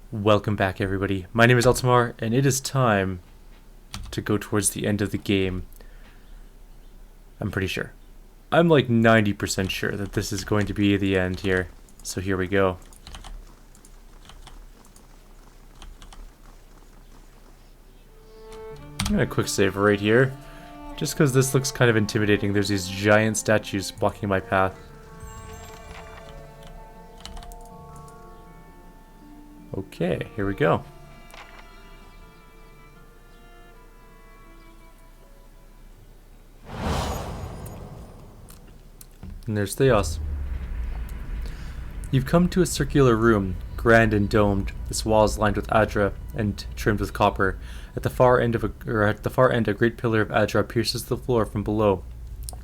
Welcome back, everybody. My name is Eltimar, and it is time to go towards the end of the game. I'm pretty sure. I'm like 90% sure that this is going to be the end here. So here we go. I'm gonna quick save right here. Just because this looks kind of intimidating. There's these giant statues blocking my path. Okay, here we go. And there's Thaos. You've come to a circular room, grand and domed. Its walls lined with adra and trimmed with copper. At the far end, a great pillar of adra pierces the floor from below,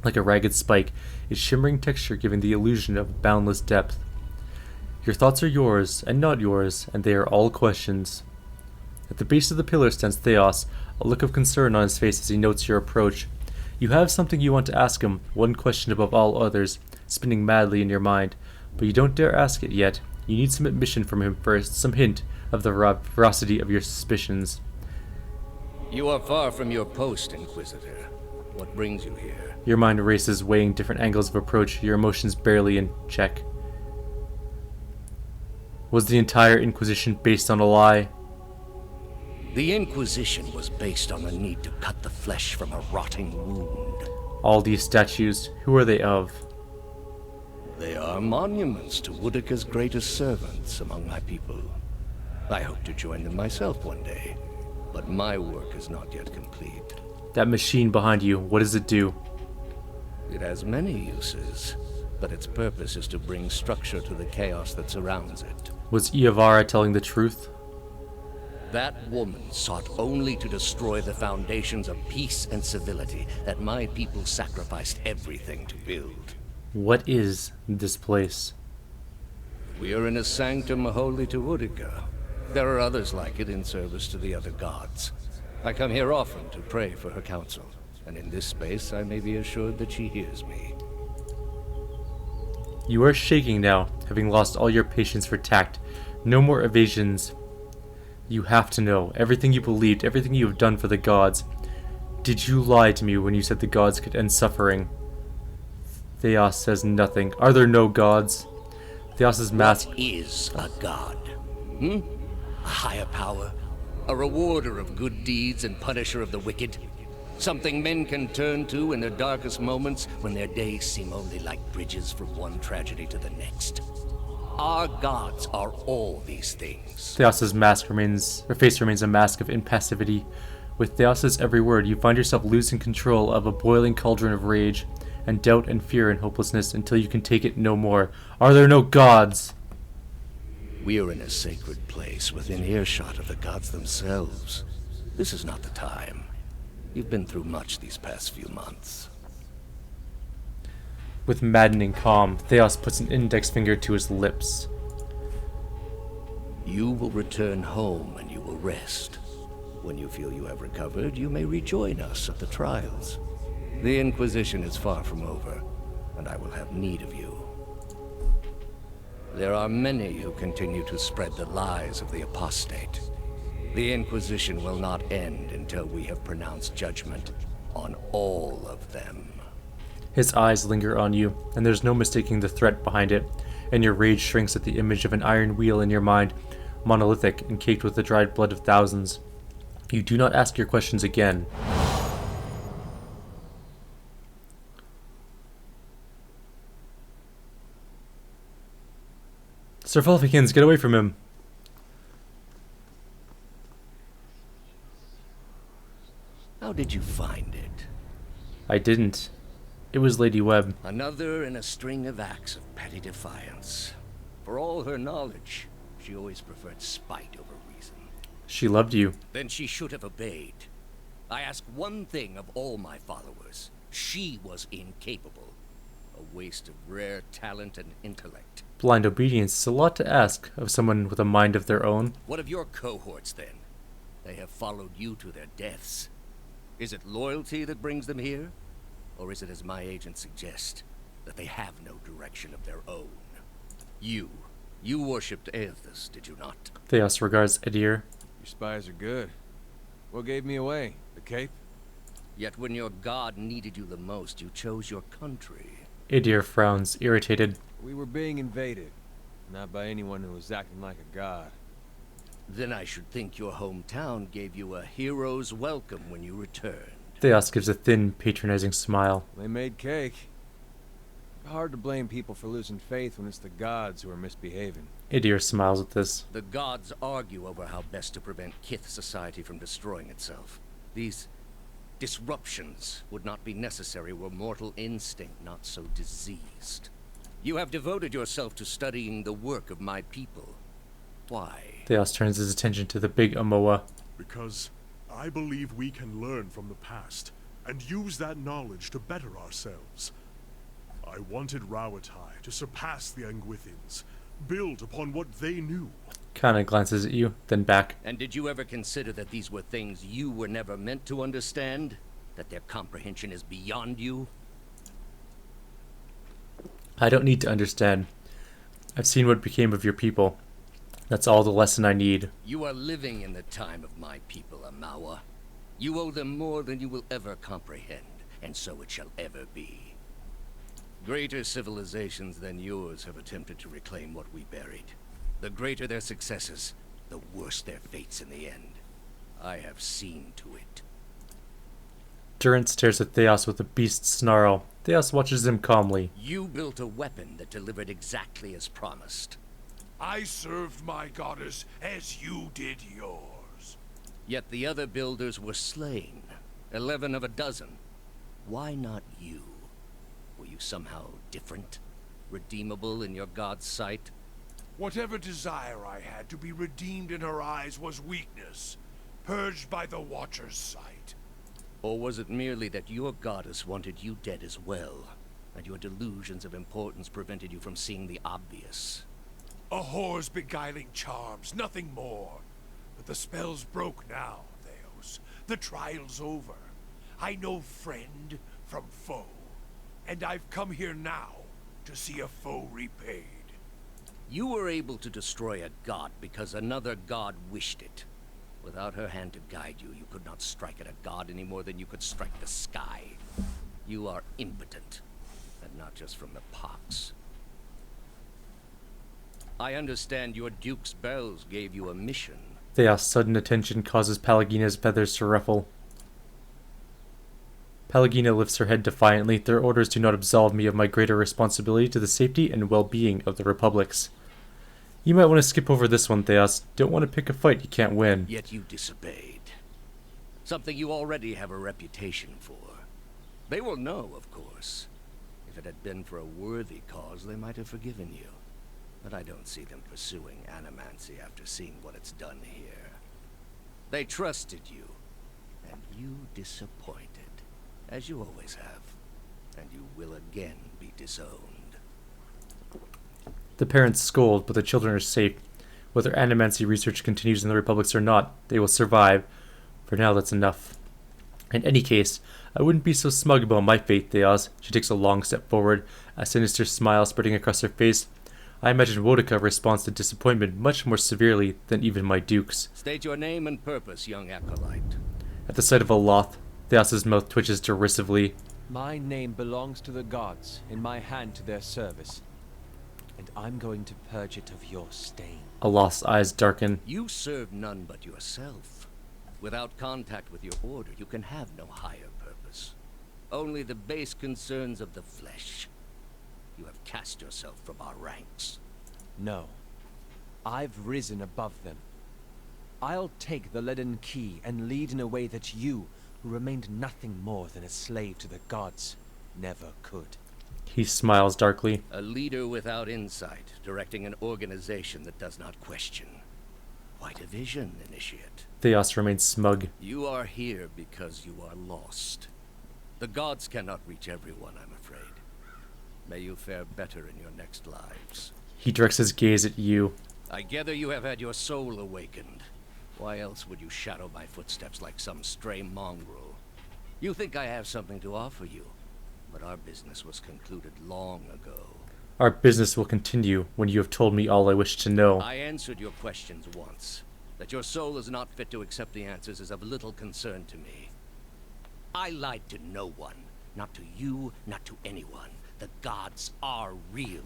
like a ragged spike, its shimmering texture giving the illusion of boundless depth. Your thoughts are yours, and not yours, and they are all questions. At the base of the pillar stands Thaos, a look of concern on his face as he notes your approach. You have something you want to ask him, one question above all others, spinning madly in your mind, but you don't dare ask it yet. You need some admission from him first, some hint of the veracity of your suspicions. You are far from your post, Inquisitor. What brings you here? Your mind races, weighing different angles of approach, your emotions barely in check. Was the entire Inquisition based on a lie? The Inquisition was based on the need to cut the flesh from a rotting wound. All these statues, who are they of? They are monuments to Woodica's greatest servants among my people. I hope to join them myself one day, but my work is not yet complete. That machine behind you, what does it do? It has many uses, but its purpose is to bring structure to the chaos that surrounds it. Was Iavara telling the truth? That woman sought only to destroy the foundations of peace and civility that my people sacrificed everything to build. What is this place? We are in a sanctum holy to Woodica. There are others like it in service to the other gods. I come here often to pray for her counsel, and in this space I may be assured that she hears me. You are shaking now, having lost all your patience for tact. No more evasions. You have to know everything you believed, everything you have done for the gods. Did you lie to me when you said the gods could end suffering? Thaos says nothing. Are there no gods? Thaos's mask. What is a god? A higher power? A rewarder of good deeds and punisher of the wicked? Something men can turn to in their darkest moments when their days seem only like bridges from one tragedy to the next. Our gods are all these things. Thaos's face remains a mask of impassivity. With Thaos's every word, you find yourself losing control of a boiling cauldron of rage, and doubt and fear and hopelessness until you can take it no more. Are there no gods? We are in a sacred place within earshot of the gods themselves. This is not the time. You've been through much these past few months. With maddening calm, Thaos puts an index finger to his lips. You will return home and you will rest. When you feel you have recovered, you may rejoin us at the trials. The Inquisition is far from over, and I will have need of you. There are many who continue to spread the lies of the apostate. The Inquisition will not end until we have pronounced judgment on all of them. His eyes linger on you, and there's no mistaking the threat behind it, and your rage shrinks at the image of an iron wheel in your mind, monolithic and caked with the dried blood of thousands. You do not ask your questions again. Sir Fulfikins, get away from him! How did you find it? I didn't. It was Lady Webb. Another in a string of acts of petty defiance. For all her knowledge, she always preferred spite over reason. She loved you. Then she should have obeyed. I ask one thing of all my followers. She was incapable. A waste of rare talent and intellect. Blind obedience is a lot to ask of someone with a mind of their own. What of your cohorts, then? They have followed you to their deaths. Is it loyalty that brings them here? Or is it, as my agents suggest, that they have no direction of their own? You You worshipped Aethys, did you not? Thaos regards Edir. Your spies are good. What gave me away? The cape? Yet when your god needed you the most, you chose your country. Edir frowns, irritated. We were being invaded. Not by anyone who was acting like a god. Then I should think your hometown gave you a hero's welcome when you returned. Thaos gives a thin, patronizing smile. They made cake. Hard to blame people for losing faith when it's the gods who are misbehaving. Edir smiles at this. The gods argue over how best to prevent Kith society from destroying itself. These disruptions would not be necessary were mortal instinct not so diseased. You have devoted yourself to studying the work of my people. Why? Thaos turns his attention to the big Amoa. Because I believe we can learn from the past and use that knowledge to better ourselves. I wanted Rauatai to surpass the Anguithians, build upon what they knew. Kinda glances at you, then back. And did you ever consider that these were things you were never meant to understand? That their comprehension is beyond you? I don't need to understand. I've seen what became of your people. That's all the lesson I need. You are living in the time of my people, Amawa. You owe them more than you will ever comprehend, and so it shall ever be. Greater civilizations than yours have attempted to reclaim what we buried. The greater their successes, the worse their fates in the end. I have seen to it. Durant stares at Thaos with a beast's snarl. Thaos watches him calmly. You built a weapon that delivered exactly as promised. I served my goddess as you did yours. Yet the other builders were slain. 11 of a dozen. Why not you? Were you somehow different? Redeemable in your god's sight? Whatever desire I had to be redeemed in her eyes was weakness, purged by the Watcher's sight. Or was it merely that your goddess wanted you dead as well, and your delusions of importance prevented you from seeing the obvious? A whore's beguiling charms, nothing more. But the spell's broke now, Thaos. The trial's over. I know friend from foe. And I've come here now to see a foe repaid. You were able to destroy a god because another god wished it. Without her hand to guide you, you could not strike at a god any more than you could strike the sky. You are impotent, and not just from the pox. I understand your Duke's bells gave you a mission. Thaos' sudden attention causes Palagina's feathers to ruffle. Palagina lifts her head defiantly. Their orders do not absolve me of my greater responsibility to the safety and well-being of the Republics. You might want to skip over this one, Thaos. Don't want to pick a fight you can't win. Yet you disobeyed. Something you already have a reputation for. They will know, of course. If it had been for a worthy cause, they might have forgiven you. But I don't see them pursuing animancy after seeing what it's done here. They trusted you, and you disappointed, as you always have. And you will again be disowned. The parents scold, but the children are safe. Whether animancy research continues in the Republics or not, they will survive. For now, that's enough. In any case, I wouldn't be so smug about my fate, Thaos. She takes a long step forward, a sinister smile spreading across her face. I imagine Wodika responds to disappointment much more severely than even my dukes. State your name and purpose, young acolyte. At the sight of a Loth, Thaos' mouth twitches derisively. My name belongs to the gods, in my hand to their service. And I'm going to purge it of your stain. Aloth's eyes darken. You serve none but yourself. Without contact with your order, you can have no higher purpose. Only the base concerns of the flesh. You have cast yourself from our ranks. No. I've risen above them. I'll take the leaden key and lead in a way that you, who remained nothing more than a slave to the gods, never could. He smiles darkly. A leader without insight, directing an organization that does not question. Quite a vision, Initiate. Thaos remains smug. You are here because you are lost. The gods cannot reach everyone, I'm afraid. May you fare better in your next lives. He directs his gaze at you. I gather you have had your soul awakened. Why else would you shadow my footsteps like some stray mongrel? You think I have something to offer you, but our business was concluded long ago. Our business will continue when you have told me all I wish to know. I answered your questions once. That your soul is not fit to accept the answers is of little concern to me. I lied to no one. Not to you, not to anyone. The gods are real.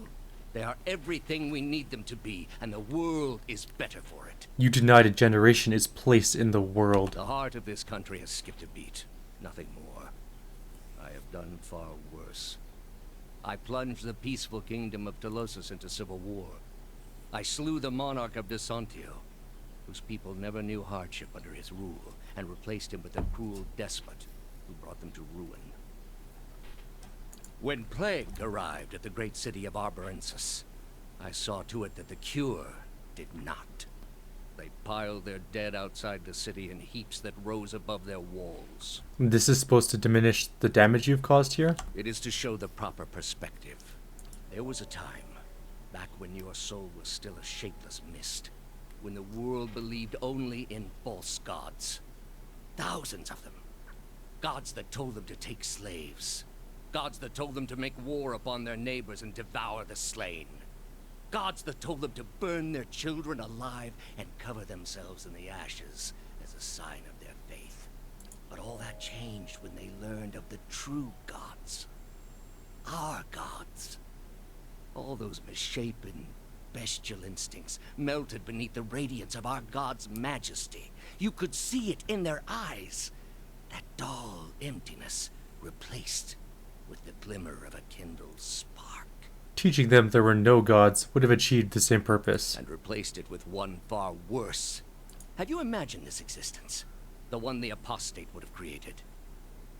They are everything we need them to be, and the world is better for it. You denied a generation its place in the world. The heart of this country has skipped a beat. Nothing more. I have done far worse. I plunged the peaceful kingdom of Thaos into civil war. I slew the monarch of Desantio, whose people never knew hardship under his rule, and replaced him with a cruel despot who brought them to ruin. When plague arrived at the great city of Arborensis, I saw to it that the cure did not. They piled their dead outside the city in heaps that rose above their walls. This is supposed to diminish the damage you've caused here? It is to show the proper perspective. There was a time, back when your soul was still a shapeless mist, when the world believed only in false gods. Thousands of them. Gods that told them to take slaves. Gods that told them to make war upon their neighbors and devour the slain. Gods that told them to burn their children alive and cover themselves in the ashes as a sign of their faith. But all that changed when they learned of the true gods. Our gods. All those misshapen, bestial instincts melted beneath the radiance of our god's majesty. You could see it in their eyes. That dull emptiness replaced with the glimmer of a kindled spark. Teaching them there were no gods would have achieved the same purpose. And replaced it with one far worse. Have you imagined this existence? The one the apostate would have created.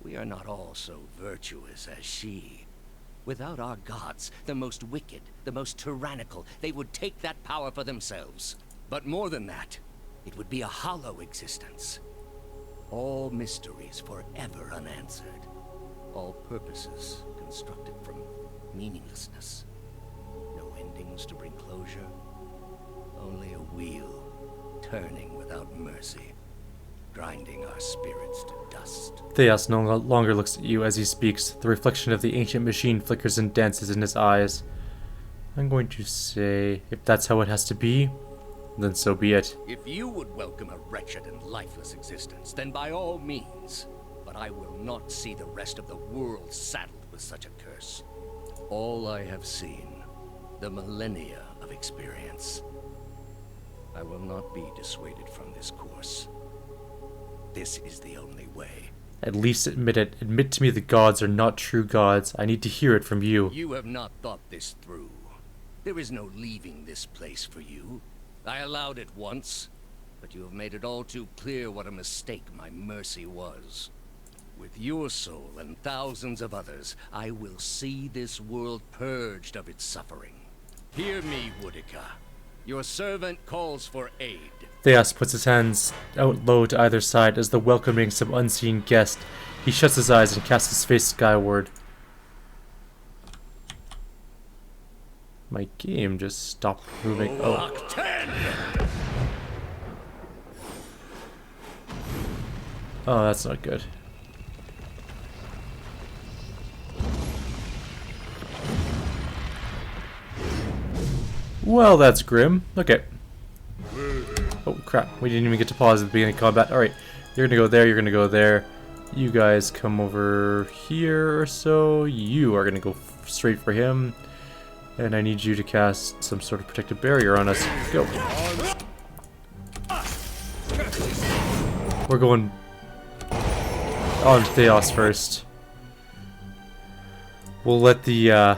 We are not all so virtuous as she. Without our gods, the most wicked, the most tyrannical, they would take that power for themselves. But more than that, it would be a hollow existence. All mysteries forever unanswered. All purposes constructed from meaninglessness. No endings to bring closure. Only a wheel, turning without mercy, grinding our spirits to dust. Thaos no longer looks at you as he speaks. The reflection of the ancient machine flickers and dances in his eyes. I'm going to say, if that's how it has to be, then so be it. If you would welcome a wretched and lifeless existence, then by all means. But I will not see the rest of the world saddled with such a curse. All I have seen, the millennia of experience. I will not be dissuaded from this course. This is the only way. At least admit it. Admit to me the gods are not true gods. I need to hear it from you. You have not thought this through. There is no leaving this place for you. I allowed it once, but you have made it all too clear what a mistake my mercy was. With your soul and thousands of others, I will see this world purged of its suffering. Hear me, Woodica. Your servant calls for aid. Thaos puts his hands out low to either side as though welcoming some unseen guest. He shuts his eyes and casts his face skyward. My game just stopped moving. Oh. 10. Oh, that's not good. Well, that's grim. Okay. Oh, crap. We didn't even get to pause at the beginning of combat. Alright. You're gonna go there, you're gonna go there. You guys come over here or so. You are gonna go straight for him. And I need you to cast some sort of protective barrier on us. Go. We're going on to Thaos first. We'll let the, I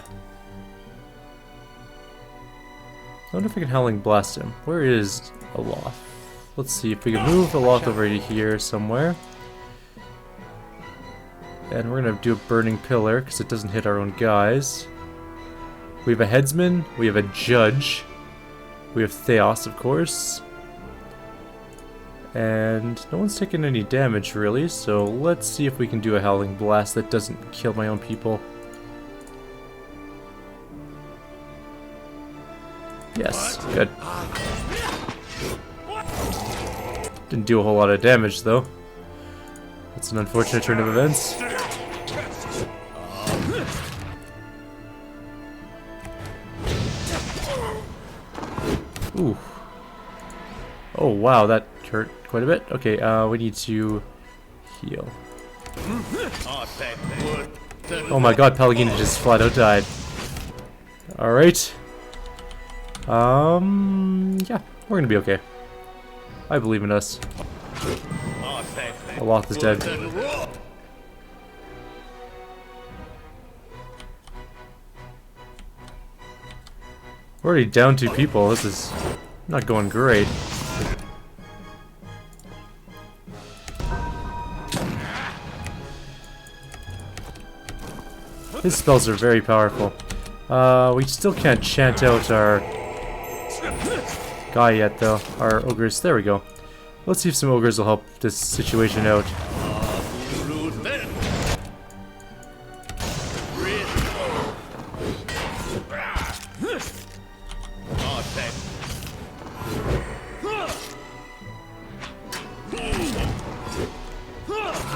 wonder if we can Howling Blast him. Where is Aloth? Let's see if we can move Aloth over to here somewhere. And we're gonna do a Burning Pillar, because it doesn't hit our own guys. We have a Headsman, we have a Judge, we have Thaos, of course. And no one's taking any damage, really, so let's see if we can do a Howling Blast that doesn't kill my own people. Yes, good. Didn't do a whole lot of damage, though. That's an unfortunate turn of events. Oh wow, that hurt quite a bit. Okay, we need to heal. Oh my god, Pelagina just flat out died. Alright. Yeah, we're gonna be okay. I believe in us. Aloth is dead. We're already down 2 people. This is not going great. His spells are very powerful. We still can't chant out our guy yet, though. Our ogres. There we go. Let's see if some ogres will help this situation out.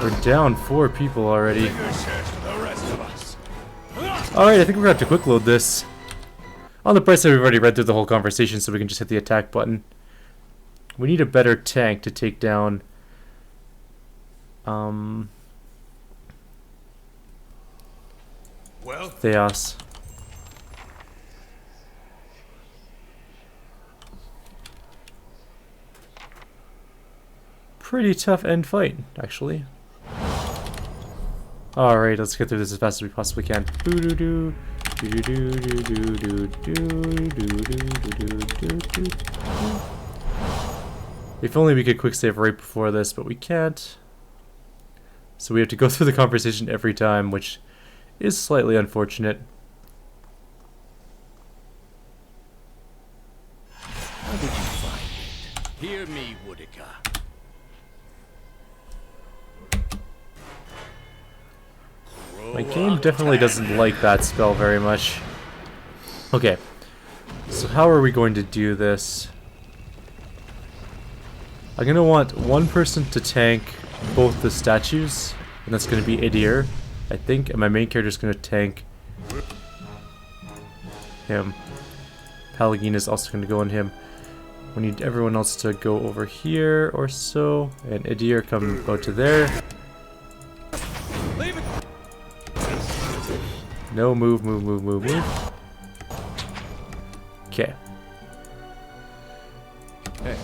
We're down 4 people already. Alright, I think we're gonna have to quick load this. On the bright side, we've already read through the whole conversation, so we can just hit the attack button. We need a better tank to take down Well, Thaos. Pretty tough end fight, actually. Alright, let's get through this as fast as we possibly can. If only we could quick save right before this, but we can't. So we have to go through the conversation every time, which is slightly unfortunate. How did you find it? Hear me, Woodica. My game definitely doesn't like that spell very much. Okay, so how are we going to do this? I'm gonna want one person to tank both the statues, and that's gonna be Idir, I think, and my main character's gonna tank him. Pelagina is also gonna go on him. We need everyone else to go over here or so, and Idir come go to there. No, move. Okay. Hey.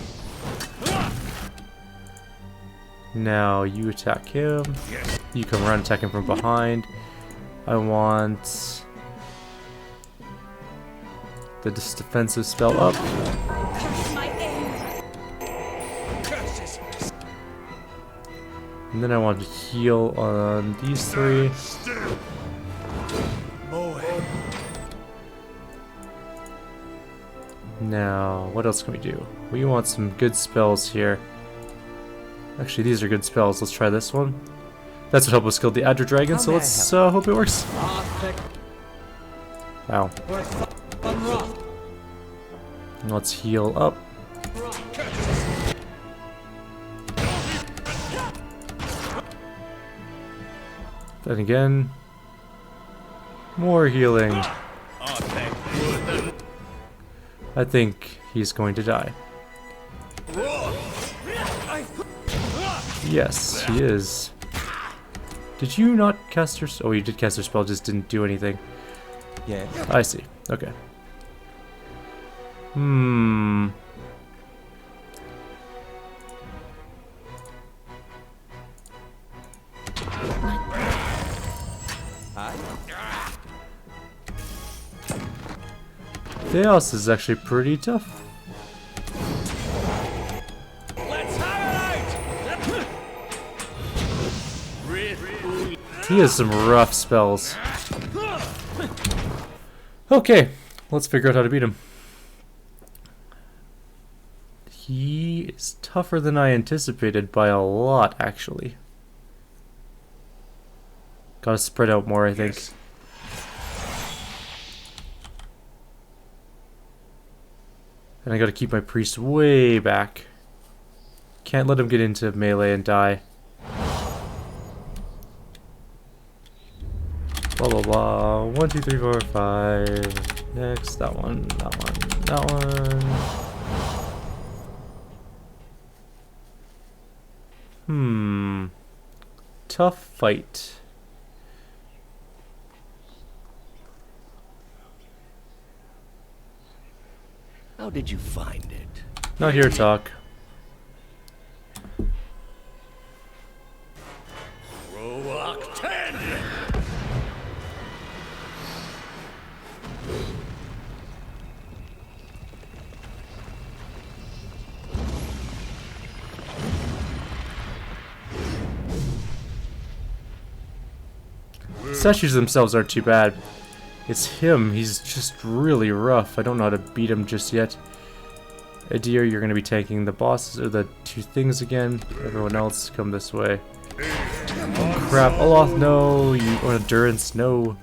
Now you attack him. You come around, attack him from behind. I want the defensive spell up. And then I want to heal on these 3. Now, what else can we do? We want some good spells here. Actually, these are good spells. Let's try this one. That's what helped us kill the Adder Dragon, so let's hope it works. Ow. Let's heal up. Then again, more healing. I think he's going to die. Yes, he is. Did you not cast your... Oh, you did cast your spell, just didn't do anything. Yeah. I see. Okay. Thaos is actually pretty tough. He has some rough spells. Okay, let's figure out how to beat him. He is tougher than I anticipated by a lot, actually. Gotta spread out more, I think. Yes. And I gotta keep my priest way back. Can't let him get into melee and die. Blah blah blah. 1, 2, 3, 4, 5. Next, that one, that one, that one. Tough fight. How did you find it? Not here to talk. Rock 10! Statues themselves aren't too bad. It's him, he's just really rough. I don't know how to beat him just yet. Adir, you're gonna be tanking the bosses, or the two things again. Everyone else, come this way. Oh crap, Oloth, no! Or Endurance, no!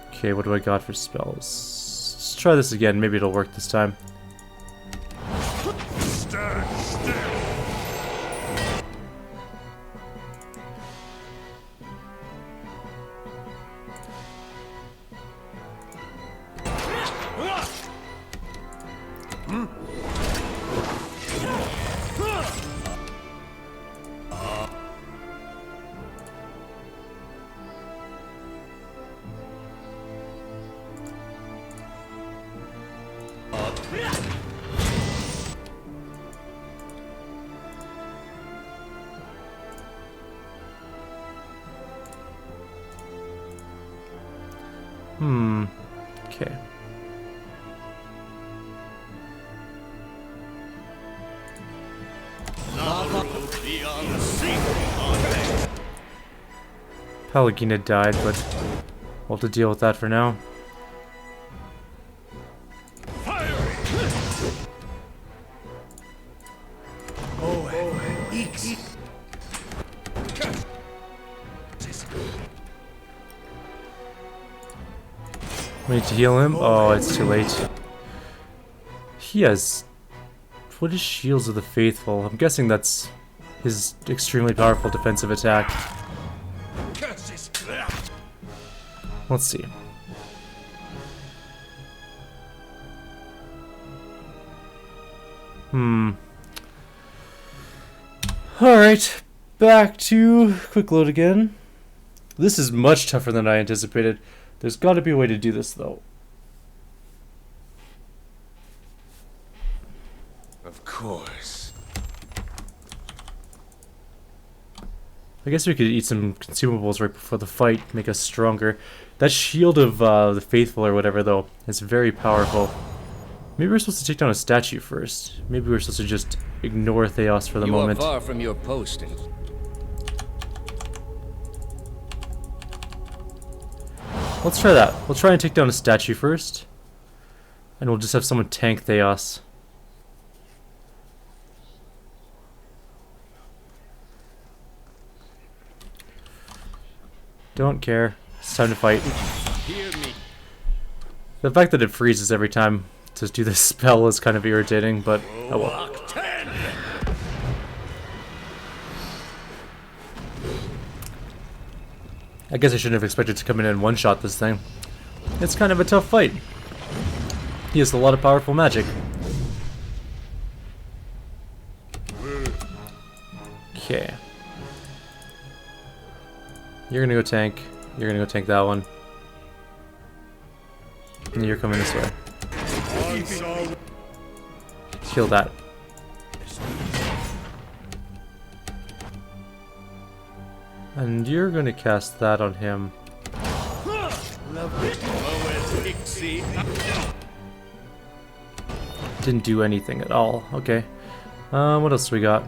Okay, what do I got for spells? Let's try this again, maybe it'll work this time. Okay. Pallegina died, but we'll have to deal with that for now. We need to heal him. Oh, it's too late. He has... What is Shields of the Faithful? I'm guessing that's his extremely powerful defensive attack. Let's see. Alright, back to quick load again. This is much tougher than I anticipated. There's got to be a way to do this, though. Of course. I guess we could eat some consumables right before the fight, make us stronger. That Shield of the Faithful or whatever, though, is very powerful. Maybe we're supposed to take down a statue first. Maybe we're supposed to just ignore Thaos for the moment. You are far from your post. Let's try that. We'll try and take down a statue first. And we'll just have someone tank Thaos. Don't care. It's time to fight. The fact that it freezes every time to do this spell is kind of irritating, but oh well. I guess I shouldn't have expected to come in and one-shot this thing. It's kind of a tough fight. He has a lot of powerful magic. Okay. You're gonna go tank. You're gonna go tank that one. And you're coming this way. Kill that. And you're gonna cast that on him. Didn't do anything at all. Okay. What else do we got?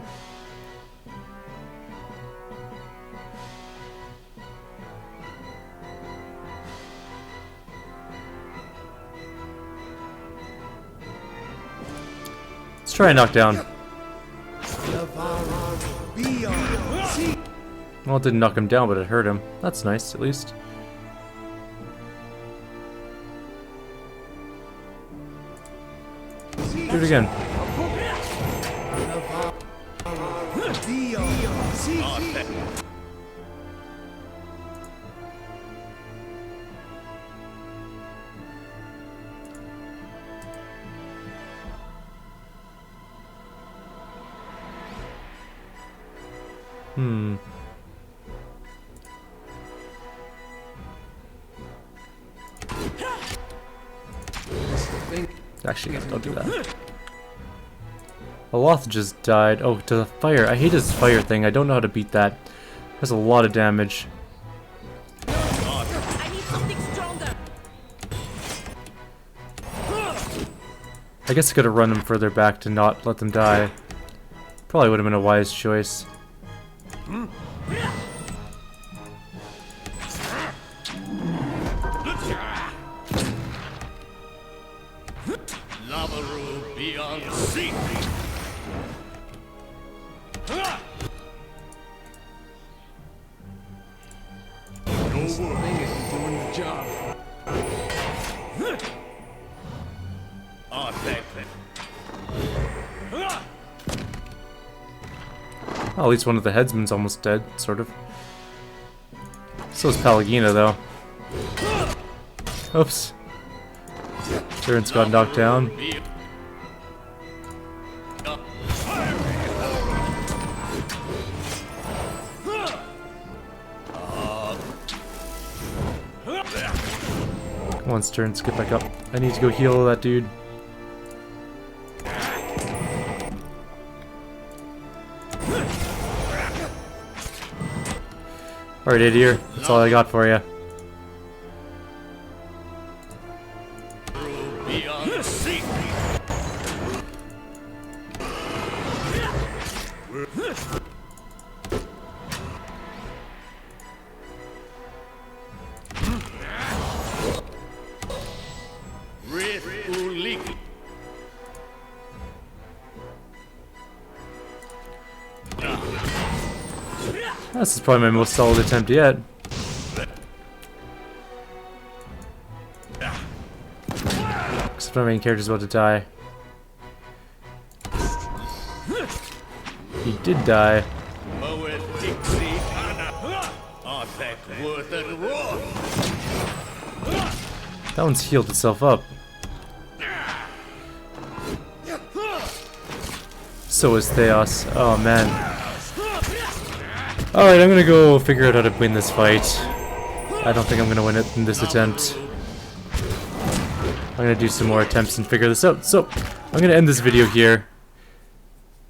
Let's try and knock down. Well, it didn't knock him down, but it hurt him. That's nice, at least. Do it again. Hmm. Actually, no, don't do that. A Loth just died. Oh, to the fire. I hate his fire thing. I don't know how to beat that. That's a lot of damage. I need something stronger. I guess I could have run them further back to not let them die. Probably would have been a wise choice. Lavaru beyond sea. Doing the job. Well, at least one of the headsmen's almost dead, sort of. So is Pallegina, though. Oops. Terrence got knocked down. Come on, Terrence, get back up. I need to go heal that dude. Alright, Idiot. That's all I got for you. Beyond sea. This is probably my most solid attempt yet. Except our main character's about to die. He did die. That one's healed itself up. So is Thaos. Oh man. Alright, I'm gonna go figure out how to win this fight. I don't think I'm gonna win it in this attempt. I'm gonna do some more attempts and figure this out. So, I'm gonna end this video here.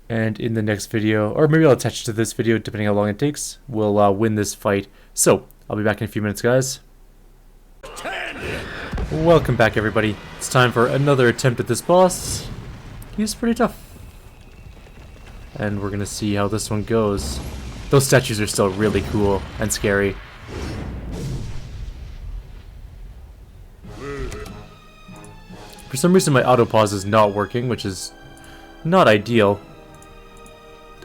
And in the next video, or maybe I'll attach to this video depending how long it takes, we'll win this fight. So, I'll be back in a few minutes, guys. Welcome back, everybody. It's time for another attempt at this boss. He's pretty tough. And we're gonna see how this one goes. Those statues are still really cool and scary. For some reason my auto pause is not working, which is not ideal.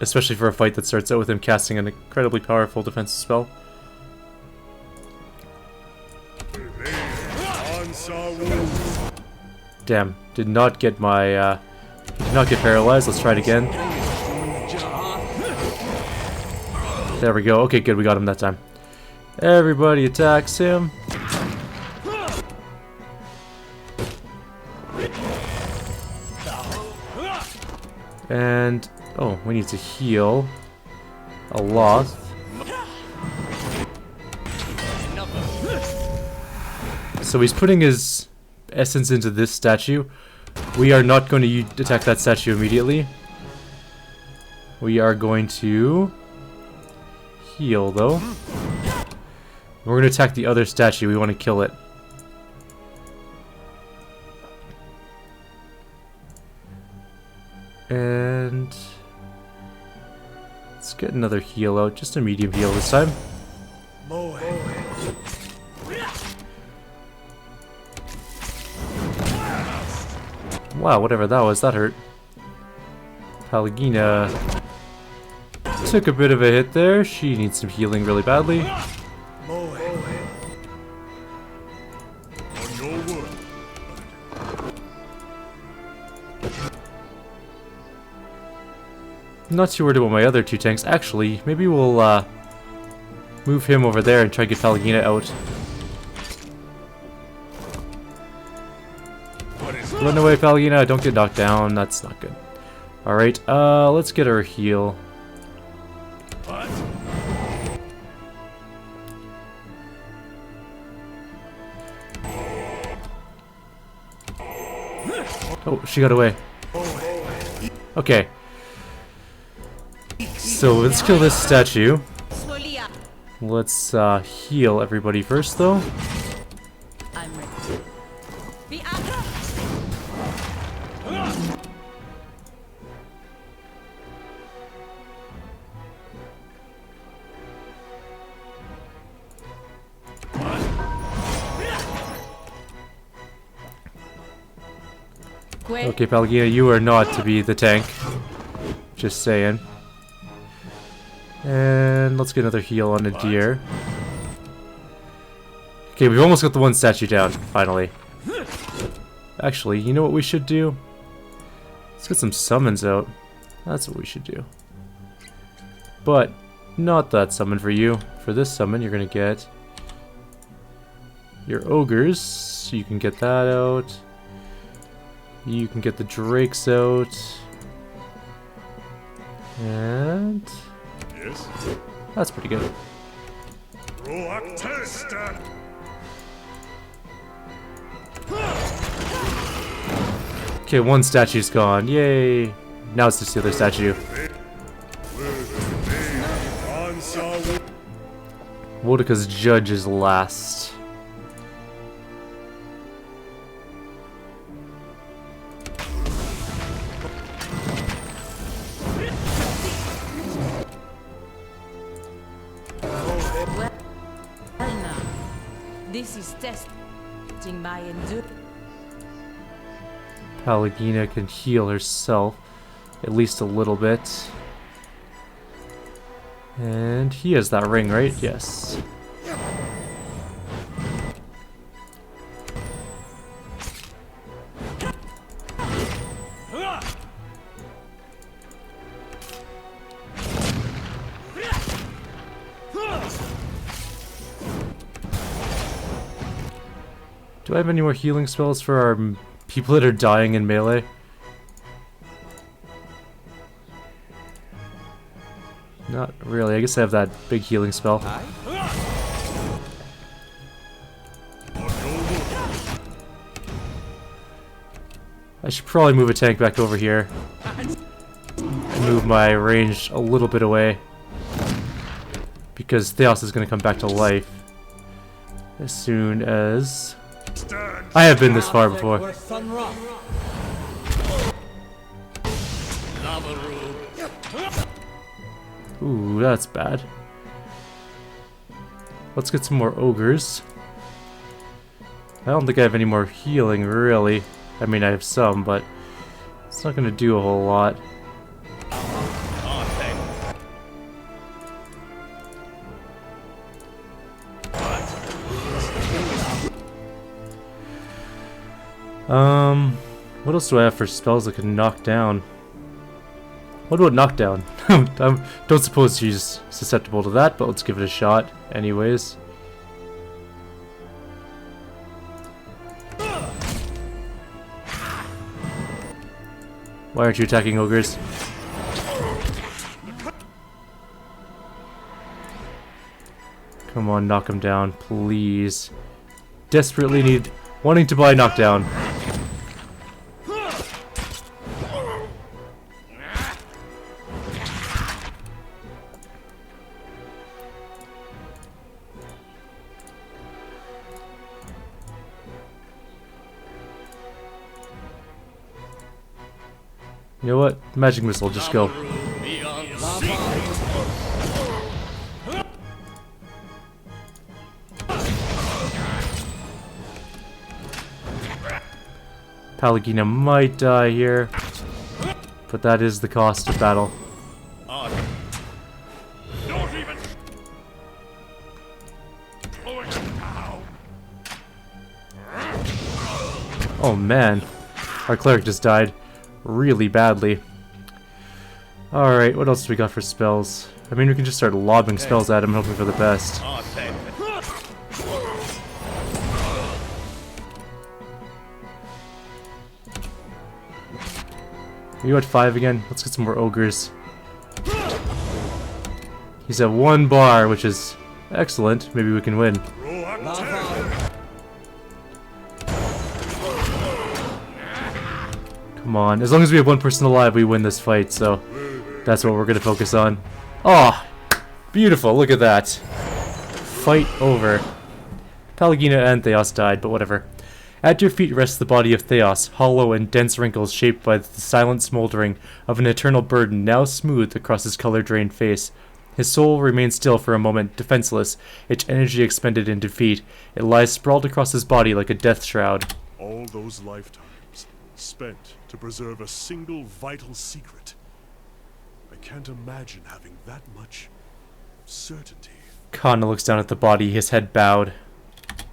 Especially for a fight that starts out with him casting an incredibly powerful defensive spell. Damn, did not get my, did not get paralyzed. Let's try it again. There we go. Okay, good. We got him that time. Everybody attacks him. And oh, we need to heal a lot. So he's putting his essence into this statue. We are not going to attack that statue immediately. We are going to heal, though. We're going to attack the other statue. We want to kill it. And let's get another heal out. Just a medium heal this time. Wow, whatever that was, that hurt. Pallegina took a bit of a hit there. She needs some healing really badly. Not too worried about my other two tanks. Actually, maybe we'll move him over there and try to get Pallegina out. Run away, Pallegina. Don't get knocked down. That's not good. Alright, let's get her heal. Oh, she got away. Okay. So let's kill this statue. Let's heal everybody first, though. I'm ready. Be up. Okay, Palgina, you are not to be the tank. Just saying. And let's get another heal on a deer. Okay, we've almost got the one statue down, finally. Actually, you know what we should do? Let's get some summons out. That's what we should do. But, not that summon for you. For this summon, you're gonna get your ogres. So you can get that out. You can get the drakes out. And... Yes? that's pretty good. Okay, one statue's gone. Yay! Now it's just the other statue. Wodika's judge is last. Well now, this is testing my endurance. Palgina can heal herself, at least a little bit. And he has that ring, right? Yes. Do I have any more healing spells for our people that are dying in melee? Not really. I guess I have that big healing spell. I should probably move a tank back over here. Move my range a little bit away. Because Thaos is going to come back to life as soon as... I have been this far before. Ooh, that's bad. Let's get some more ogres. I don't think I have any more healing, really. I mean, I have some, but it's not going to do a whole lot. What else do I have for spells that can knock down? What about knockdown? I don't suppose she's susceptible to that, but let's give it a shot anyways. Why aren't you attacking ogres? Come on, knock him down, please. Desperately wanting to buy knockdown. You know what? Magic missile, just go. Palgina might die here, but that is the cost of battle. Oh man, our cleric just died really badly. Alright, what else do we got for spells? I mean, we can just start lobbing spells at him, hoping for the best. Are you at 5 again? Let's get some more ogres. He's at 1 bar, which is excellent. Maybe we can win. Come on. As long as we have one person alive, we win this fight, so that's what we're going to focus on. Oh, beautiful. Look at that. Fight over. Pallegina and Thaos died, but whatever. At your feet rests the body of Thaos, hollow and dense wrinkles shaped by the silent smoldering of an eternal burden now smoothed across his color-drained face. His soul remains still for a moment, defenseless, its energy expended in defeat. It lies sprawled across his body like a death shroud. All those lifetimes spent to preserve a single vital secret. I can't imagine having that much certainty. Kana looks down at the body, his head bowed.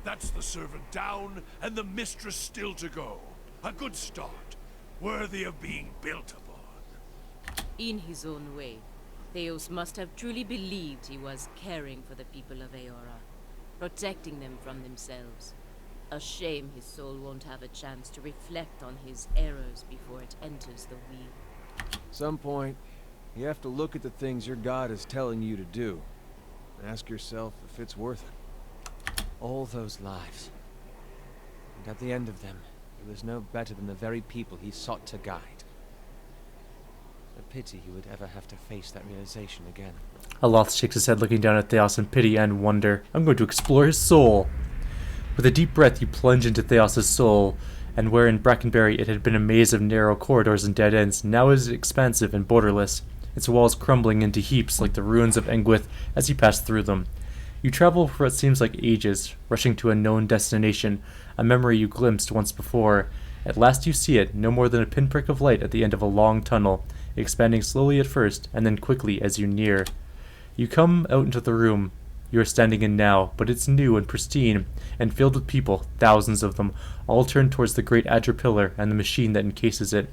That's the servant down, and the mistress still to go. A good start, worthy of being built upon. In his own way, Thaos must have truly believed he was caring for the people of Eora, protecting them from themselves. A shame his soul won't have a chance to reflect on his errors before it enters the wheel. Some point, you have to look at the things your god is telling you to do. And ask yourself if it's worth it. All those lives. And at the end of them, he was no better than the very people he sought to guide. A pity he would ever have to face that realization again. Aloth shakes his head, looking down at Thaos in pity and wonder. I'm going to explore his soul. With a deep breath, you plunge into Thaos' soul, and where in Brackenberry it had been a maze of narrow corridors and dead ends, now is expansive and borderless, its walls crumbling into heaps like the ruins of Engwith as you pass through them. You travel for what seems like ages, rushing to a known destination, a memory you glimpsed once before. At last you see it, no more than a pinprick of light at the end of a long tunnel, expanding slowly at first, and then quickly as you near. You come out into the room you are standing in now, but it's new and pristine, and filled with people, thousands of them, all turned towards the great Adra pillar and the machine that encases it.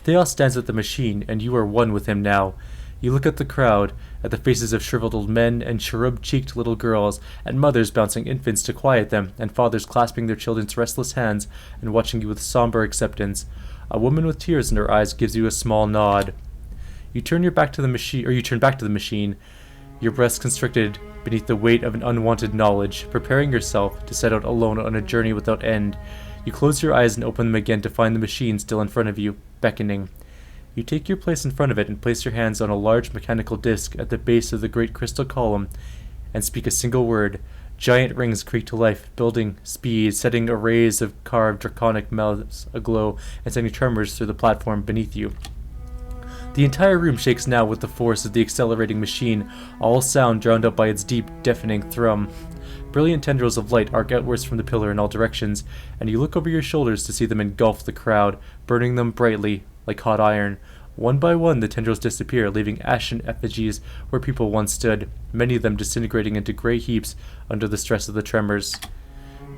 Thaos stands at the machine, and you are one with him now. You look at the crowd, at the faces of shriveled old men and cherub-cheeked little girls, at mothers bouncing infants to quiet them, and fathers clasping their children's restless hands and watching you with somber acceptance. A woman with tears in her eyes gives you a small nod. You turn back to the machine, your breasts constricted beneath the weight of an unwanted knowledge, preparing yourself to set out alone on a journey without end. You close your eyes and open them again to find the machine still in front of you, beckoning. You take your place in front of it and place your hands on a large mechanical disc at the base of the great crystal column and speak a single word. Giant rings creak to life, building speed, setting arrays of carved draconic mouths aglow and sending tremors through the platform beneath you. The entire room shakes now with the force of the accelerating machine, all sound drowned out by its deep, deafening thrum. Brilliant tendrils of light arc outwards from the pillar in all directions, and you look over your shoulders to see them engulf the crowd, burning them brightly, like hot iron. One by one the tendrils disappear, leaving ashen effigies where people once stood, many of them disintegrating into grey heaps under the stress of the tremors.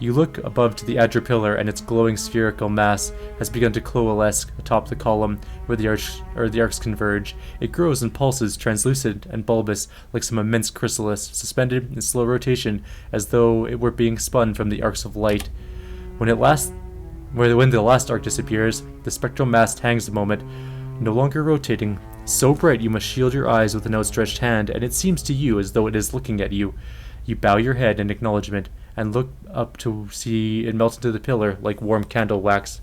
You look above to the Adra pillar, and its glowing spherical mass has begun to coalesce atop the column where the arcs converge. It grows and pulses, translucent and bulbous, like some immense chrysalis, suspended in slow rotation, as though it were being spun from the arcs of light. When the last arc disappears, the spectral mass hangs a moment, no longer rotating, so bright you must shield your eyes with an outstretched hand, and it seems to you as though it is looking at you. You bow your head in acknowledgement, and look up to see it melt into the pillar like warm candle wax.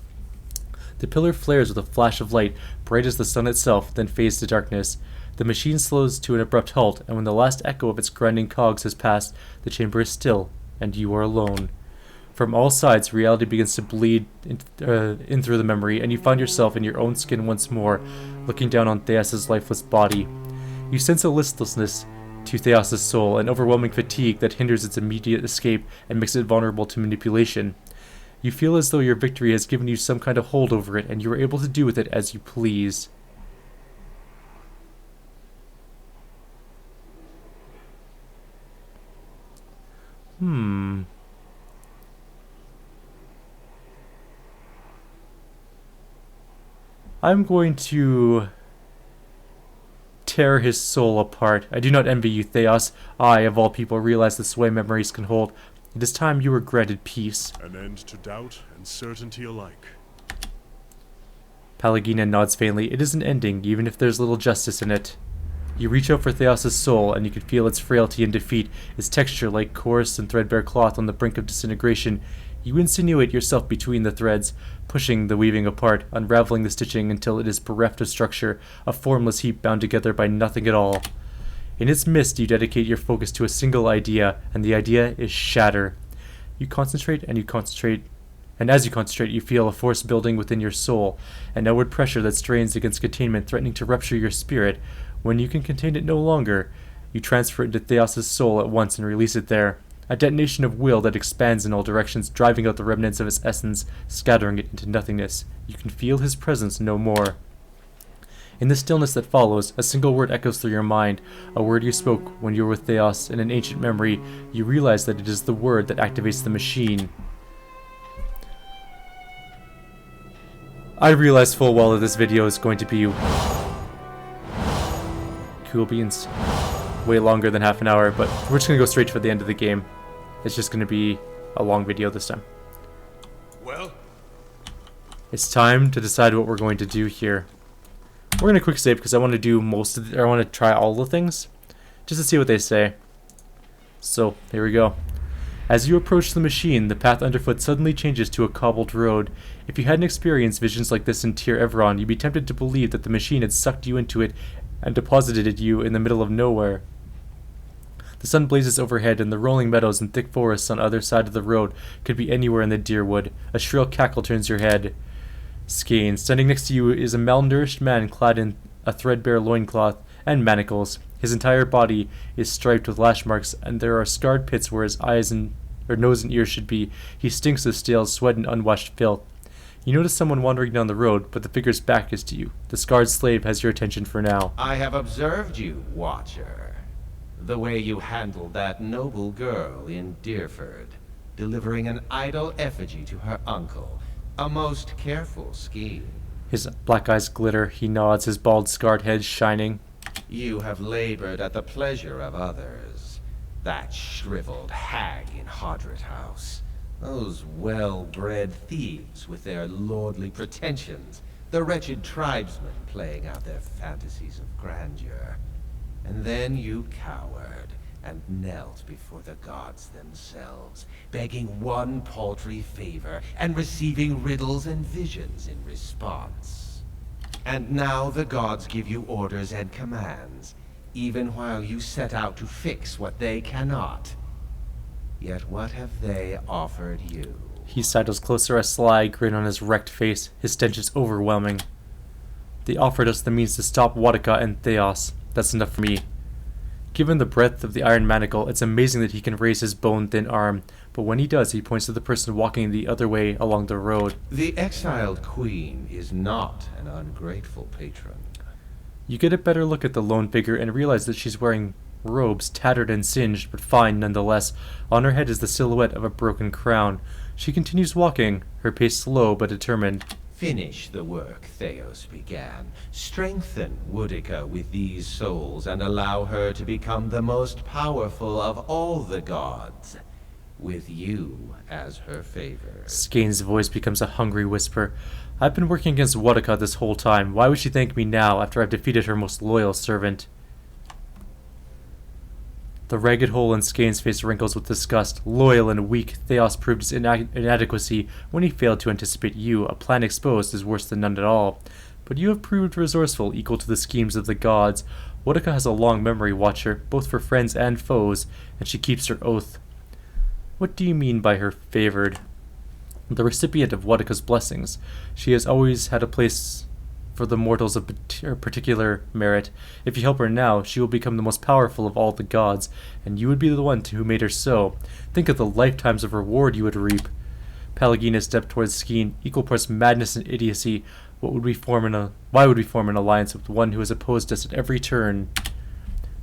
The pillar flares with a flash of light, bright as the sun itself, then fades to darkness. The machine slows to an abrupt halt, and when the last echo of its grinding cogs has passed, the chamber is still, and you are alone. From all sides, reality begins to bleed in through the memory, and you find yourself in your own skin once more, looking down on Thaos' lifeless body. You sense a listlessness to Thaos' soul, an overwhelming fatigue that hinders its immediate escape and makes it vulnerable to manipulation. You feel as though your victory has given you some kind of hold over it, and you are able to do with it as you please. I'm going to tear his soul apart. I do not envy you, Thaos. I, of all people, realize the sway memories can hold. It is time you were granted peace. An end to doubt and certainty alike. Pallegina nods faintly. It is an ending, even if there's little justice in it. You reach out for Thaos' soul, and you can feel its frailty and defeat, its texture like coarse and threadbare cloth on the brink of disintegration. You insinuate yourself between the threads, pushing the weaving apart, unraveling the stitching until it is bereft of structure, a formless heap bound together by nothing at all. In its midst, you dedicate your focus to a single idea, and the idea is shatter. You concentrate, and as you concentrate, you feel a force building within your soul, an outward pressure that strains against containment, threatening to rupture your spirit. When you can contain it no longer, you transfer it into Thaos' soul at once and release it there. A detonation of will that expands in all directions, driving out the remnants of his essence, scattering it into nothingness. You can feel his presence no more. In the stillness that follows, a single word echoes through your mind, a word you spoke when you were with Thaos in an ancient memory. You realize that it is the word that activates the machine. I realize full well that this video is going to be cool beans, way longer than half an hour, but we're just going to go straight for the end of the game. It's just going to be a long video this time. Well? It's time to decide what we're going to do here. We're going to quick save because I want to do I want to try all the things, just to see what they say. So, here we go. As you approach the machine, the path underfoot suddenly changes to a cobbled road. If you hadn't experienced visions like this in Tyr Everon, you'd be tempted to believe that the machine had sucked you into it and deposited you in the middle of nowhere. The sun blazes overhead, and the rolling meadows and thick forests on either side of the road could be anywhere in the Deerwood. A shrill cackle turns your head. Skaen, standing next to you, is a malnourished man clad in a threadbare loincloth and manacles. His entire body is striped with lash marks, and there are scarred pits where his nose and ears should be. He stinks of stale sweat and unwashed filth. You notice someone wandering down the road, but the figure's back is to you. The scarred slave has your attention for now. I have observed you, Watcher. The way you handled that noble girl in Deerford, delivering an idle effigy to her uncle. A most careful scheme. His black eyes glitter. He nods, his bald, scarred head shining. You have labored at the pleasure of others. That shriveled hag in Hodred House. Those well-bred thieves with their lordly pretensions. The wretched tribesmen playing out their fantasies of grandeur. And then you cowered and knelt before the gods themselves, begging one paltry favor and receiving riddles and visions in response. And now the gods give you orders and commands, even while you set out to fix what they cannot. Yet what have they offered you? He sidles closer, a sly grin on his wrecked face. His stench is overwhelming. They offered us the means to stop Wadaka and Thaos. That's enough for me. Given the breadth of the iron manacle, it's amazing that he can raise his bone-thin arm, but when he does, he points to the person walking the other way along the road. The exiled queen is not an ungrateful patron. You get a better look at the lone figure and realize that she's wearing robes, tattered and singed, but fine nonetheless. On her head is the silhouette of a broken crown. She continues walking, her pace slow but determined. Finish the work Thaos began. Strengthen Woodica with these souls and allow her to become the most powerful of all the gods, with you as her favor. Skane's voice becomes a hungry whisper. I've been working against Woodica this whole time. Why would she thank me now after I've defeated her most loyal servant? The ragged hole in Skane's face wrinkles with disgust. Loyal and weak, Thaos proved his inadequacy when he failed to anticipate you. A plan exposed is worse than none at all. But you have proved resourceful, equal to the schemes of the gods. Woodica has a long memory, Watcher, both for friends and foes, and she keeps her oath. What do you mean by her favored? The recipient of Woodica's blessings. She has always had a place for the mortals of particular merit. If you help her now, she will become the most powerful of all the gods, and you would be the one who made her so. Think of the lifetimes of reward you would reap. Pallegina stepped towards Skaen, equal parts madness and idiocy. Why would we form an alliance with one who has opposed us at every turn?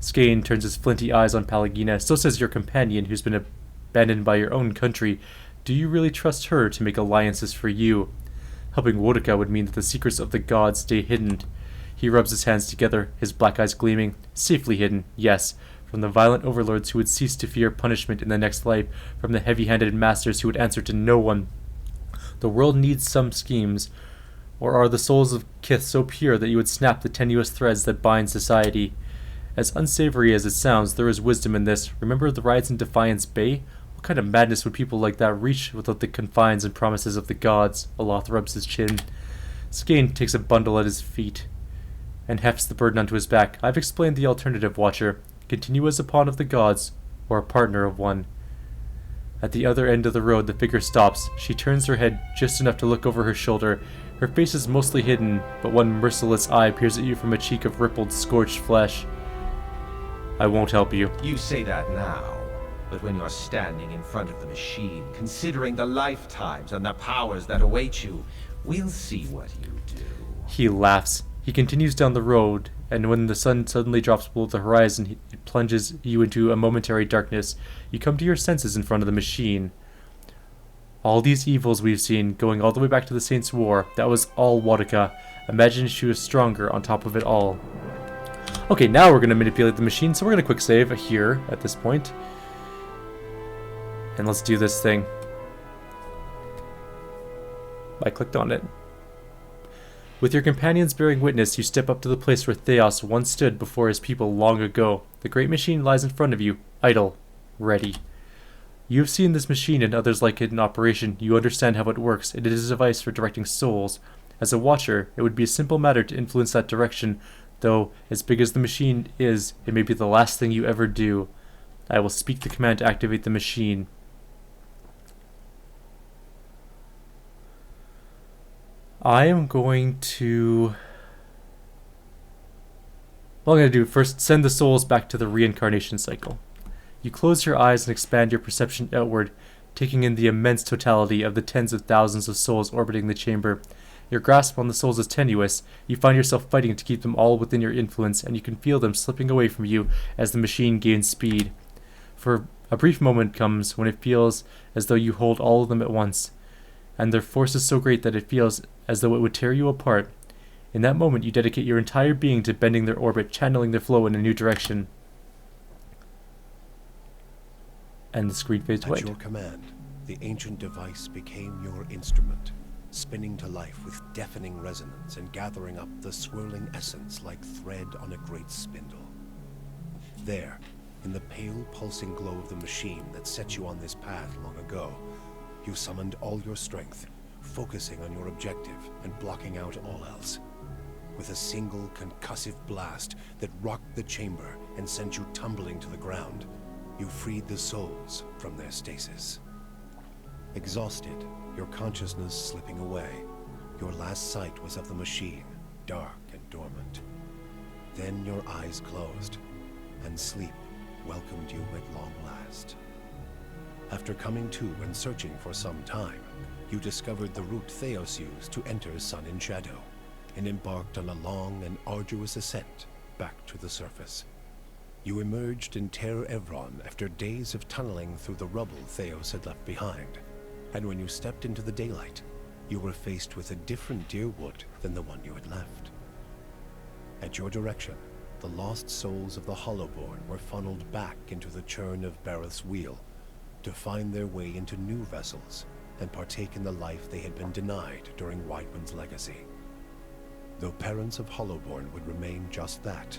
Skaen turns his flinty eyes on Pallegina. So says your companion, who's been abandoned by your own country. Do you really trust her to make alliances for you? Helping Woodica would mean that the secrets of the gods stay hidden. He rubs his hands together, his black eyes gleaming. Safely hidden, yes, from the violent overlords who would cease to fear punishment in the next life, from the heavy-handed masters who would answer to no one. The world needs some schemes, or are the souls of Kith so pure that you would snap the tenuous threads that bind society? As unsavory as it sounds, there is wisdom in this. Remember the riots in Defiance Bay? What kind of madness would people like that reach without the confines and promises of the gods? Aloth rubs his chin. Skaen takes a bundle at his feet and hefts the burden onto his back. I've explained the alternative, Watcher. Continue as a pawn of the gods, or a partner of one. At the other end of the road, the figure stops. She turns her head just enough to look over her shoulder. Her face is mostly hidden, but one merciless eye peers at you from a cheek of rippled, scorched flesh. I won't help you. You say that now, but when you're standing in front of the machine, considering the lifetimes and the powers that await you, we'll see what you do. He laughs. He continues down the road, and when the sun suddenly drops below the horizon, it plunges you into a momentary darkness. You come to your senses in front of the machine. All these evils we've seen, going all the way back to the Saints' War, that was all Wadika. Imagine she was stronger on top of it all. Okay, now we're going to manipulate the machine, so we're going to quick save here at this point. And let's do this thing. I clicked on it. With your companions bearing witness, you step up to the place where Thaos once stood before his people long ago. The great machine lies in front of you, idle, ready. You have seen this machine and others like it in operation. You understand how it works. It is a device for directing souls. As a watcher, it would be a simple matter to influence that direction, though, as big as the machine is, it may be the last thing you ever do. I will speak the command to activate the machine. I am going to... What I'm going to do first, send the souls back to the reincarnation cycle. You close your eyes and expand your perception outward, taking in the immense totality of the tens of thousands of souls orbiting the chamber. Your grasp on the souls is tenuous. You find yourself fighting to keep them all within your influence, and you can feel them slipping away from you as the machine gains speed. For a brief moment comes when it feels as though you hold all of them at once, and their force is so great that it feels as though it would tear you apart. In that moment, you dedicate your entire being to bending their orbit, channeling their flow in a new direction. And the screen fades white. At your command, the ancient device became your instrument, spinning to life with deafening resonance and gathering up the swirling essence like thread on a great spindle. There, in the pale pulsing glow of the machine that set you on this path long ago, you summoned all your strength, focusing on your objective and blocking out all else. With a single concussive blast that rocked the chamber and sent you tumbling to the ground, you freed the souls from their stasis. Exhausted, your consciousness slipping away, your last sight was of the machine, dark and dormant. Then your eyes closed, and sleep welcomed you at long last. After coming to and searching for some time, you discovered the route Thaos used to enter Sun in Shadow, and embarked on a long and arduous ascent back to the surface. You emerged in Ter Evron after days of tunneling through the rubble Thaos had left behind, and when you stepped into the daylight, you were faced with a different Deerwood than the one you had left. At your direction, the lost souls of the Hollowborn were funneled back into the churn of Bareth's wheel, to find their way into new vessels and partake in the life they had been denied during Whitewind's legacy. Though parents of Hollowborn would remain just that,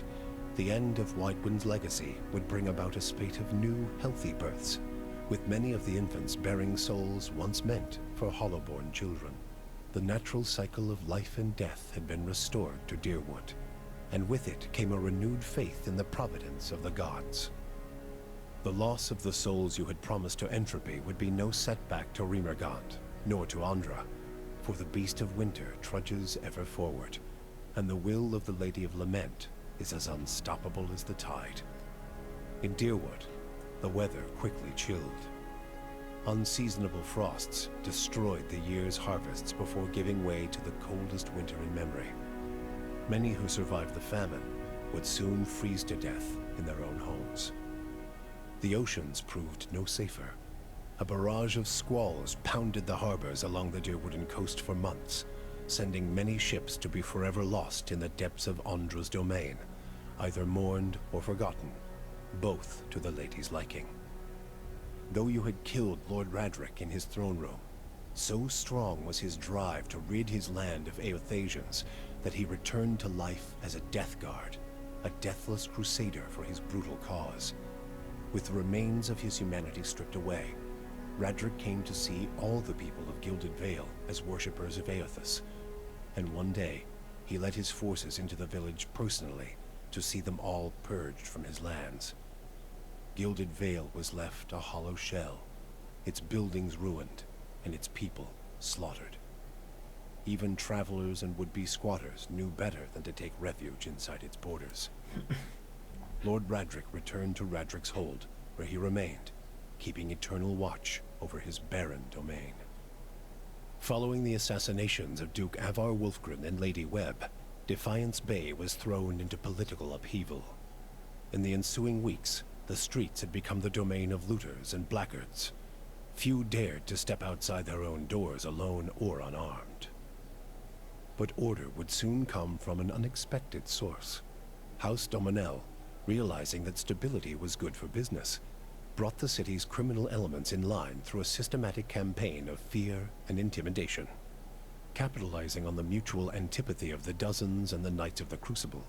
the end of Whitewind's legacy would bring about a spate of new, healthy births, with many of the infants bearing souls once meant for Hollowborn children. The natural cycle of life and death had been restored to Deerwood, and with it came a renewed faith in the providence of the gods. The loss of the souls you had promised to Entropy would be no setback to Remergant, nor to Andra, for the Beast of Winter trudges ever forward, and the will of the Lady of Lament is as unstoppable as the tide. In Deerwood, the weather quickly chilled. Unseasonable frosts destroyed the year's harvests before giving way to the coldest winter in memory. Many who survived the famine would soon freeze to death in their own homes. The oceans proved no safer. A barrage of squalls pounded the harbors along the Deerwooden coast for months, sending many ships to be forever lost in the depths of Andra's domain, either mourned or forgotten, both to the lady's liking. Though you had killed Lord Radric in his throne room, so strong was his drive to rid his land of Eothasians that he returned to life as a death guard, a deathless crusader for his brutal cause. With the remains of his humanity stripped away, Radric came to see all the people of Gilded Vale as worshippers of Eothas, and one day he led his forces into the village personally to see them all purged from his lands. Gilded Vale was left a hollow shell, its buildings ruined, and its people slaughtered. Even travelers and would-be squatters knew better than to take refuge inside its borders. Lord Radric returned to Radric's Hold, where he remained, keeping eternal watch over his barren domain. Following the assassinations of Duke Avar Wolfgren and Lady Webb, Defiance Bay was thrown into political upheaval. In the ensuing weeks, the streets had become the domain of looters and blackguards. Few dared to step outside their own doors alone or unarmed. But order would soon come from an unexpected source. House Dominel, realizing that stability was good for business, brought the city's criminal elements in line through a systematic campaign of fear and intimidation. Capitalizing on the mutual antipathy of the Dozens and the Knights of the Crucible,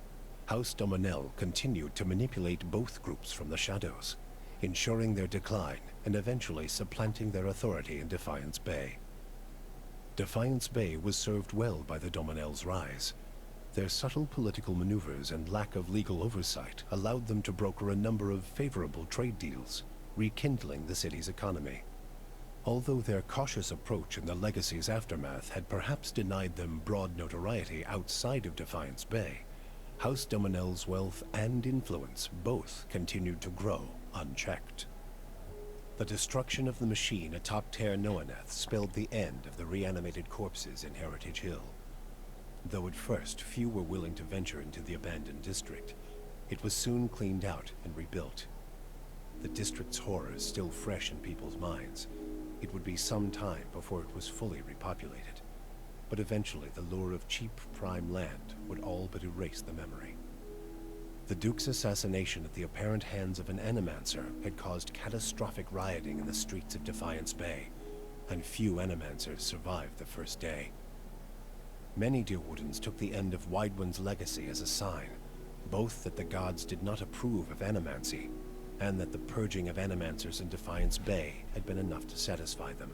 House Dominel continued to manipulate both groups from the shadows, ensuring their decline and eventually supplanting their authority in Defiance Bay. Defiance Bay was served well by the Dominel's rise. Their subtle political maneuvers and lack of legal oversight allowed them to broker a number of favorable trade deals, rekindling the city's economy. Although their cautious approach in the Legacy's aftermath had perhaps denied them broad notoriety outside of Defiance Bay, House Dominel's wealth and influence both continued to grow unchecked. The destruction of the machine atop Ter Noaneth spelled the end of the reanimated corpses in Heritage Hill. Though at first few were willing to venture into the abandoned district, it was soon cleaned out and rebuilt. The district's horrors still fresh in people's minds, it would be some time before it was fully repopulated. But eventually the lure of cheap prime land would all but erase the memory. The Duke's assassination at the apparent hands of an Animancer had caused catastrophic rioting in the streets of Defiance Bay, and few Animancers survived the first day. Many Deerwoodens took the end of Widewind's legacy as a sign, both that the gods did not approve of animancy, and that the purging of Animancers in Defiance Bay had been enough to satisfy them.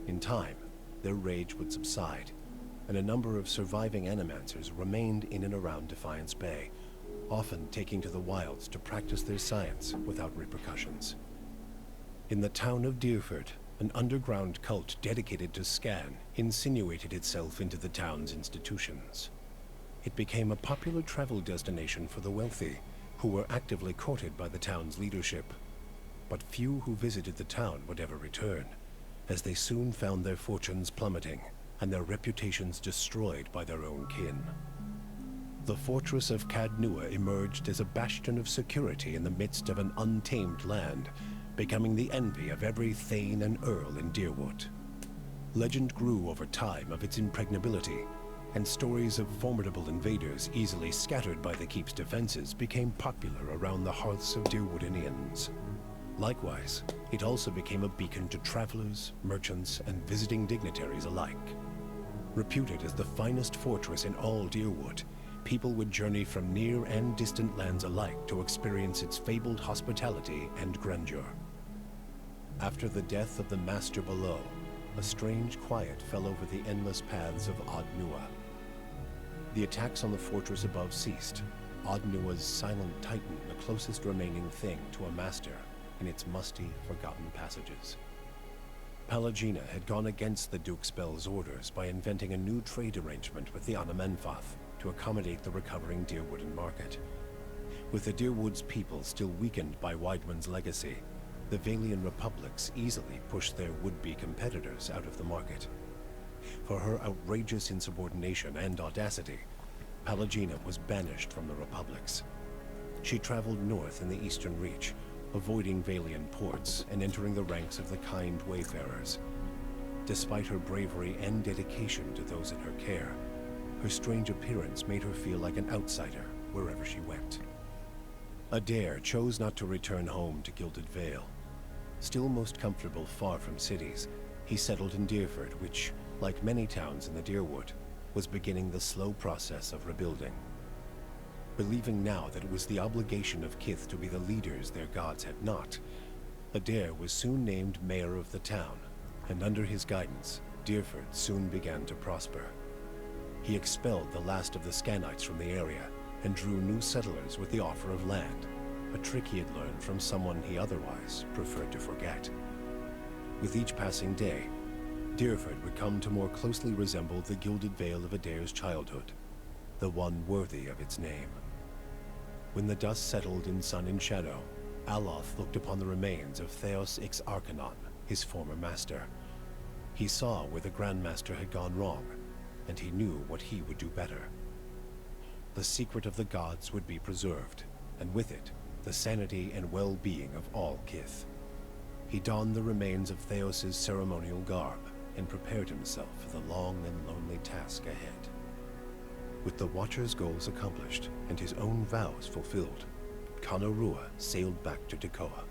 In time, their rage would subside, and a number of surviving Animancers remained in and around Defiance Bay, often taking to the wilds to practice their science without repercussions. In the town of Deerford, an underground cult dedicated to Skaen insinuated itself into the town's institutions. It became a popular travel destination for the wealthy, who were actively courted by the town's leadership. But few who visited the town would ever return, as they soon found their fortunes plummeting and their reputations destroyed by their own kin. The fortress of Cadnua emerged as a bastion of security in the midst of an untamed land, becoming the envy of every Thane and Earl in Deerwood. Legend grew over time of its impregnability, and stories of formidable invaders easily scattered by the keep's defenses became popular around the hearths of Deerwoodinians. Likewise, it also became a beacon to travelers, merchants, and visiting dignitaries alike. Reputed as the finest fortress in all Deerwood, people would journey from near and distant lands alike to experience its fabled hospitality and grandeur. After the death of the Master below, a strange quiet fell over the endless paths of Odd-Nua. The attacks on the fortress above ceased, Odd-Nua's silent titan the closest remaining thing to a master in its musty, forgotten passages. Palagina had gone against the Duke Spell's orders by inventing a new trade arrangement with the Anamenfath to accommodate the recovering Deerwooden market. With the Deerwood's people still weakened by Widewind's legacy, the Valian republics easily pushed their would-be competitors out of the market. For her outrageous insubordination and audacity, Palagina was banished from the republics. She traveled north in the Eastern Reach, avoiding Valian ports and entering the ranks of the kind wayfarers. Despite her bravery and dedication to those in her care, her strange appearance made her feel like an outsider wherever she went. Adair chose not to return home to Gilded Vale. Still most comfortable far from cities, he settled in Deerford, which, like many towns in the Deerwood, was beginning the slow process of rebuilding. Believing now that it was the obligation of Kith to be the leaders their gods had not, Adair was soon named mayor of the town, and under his guidance, Deerford soon began to prosper. He expelled the last of the Skaenites from the area and drew new settlers with the offer of land, a trick he had learned from someone he otherwise preferred to forget. With each passing day, Deerford would come to more closely resemble the gilded vale of Adair's childhood, the one worthy of its name. When the dust settled in sun and shadow, Aloth looked upon the remains of Thaos Ix Arcanon, his former master. He saw where the Grandmaster had gone wrong, and he knew what he would do better. The secret of the gods would be preserved, and with it, the sanity and well-being of all Kith. He donned the remains of Thaos' ceremonial garb, and prepared himself for the long and lonely task ahead. With the Watcher's goals accomplished, and his own vows fulfilled, Kanarua sailed back to Tekoa.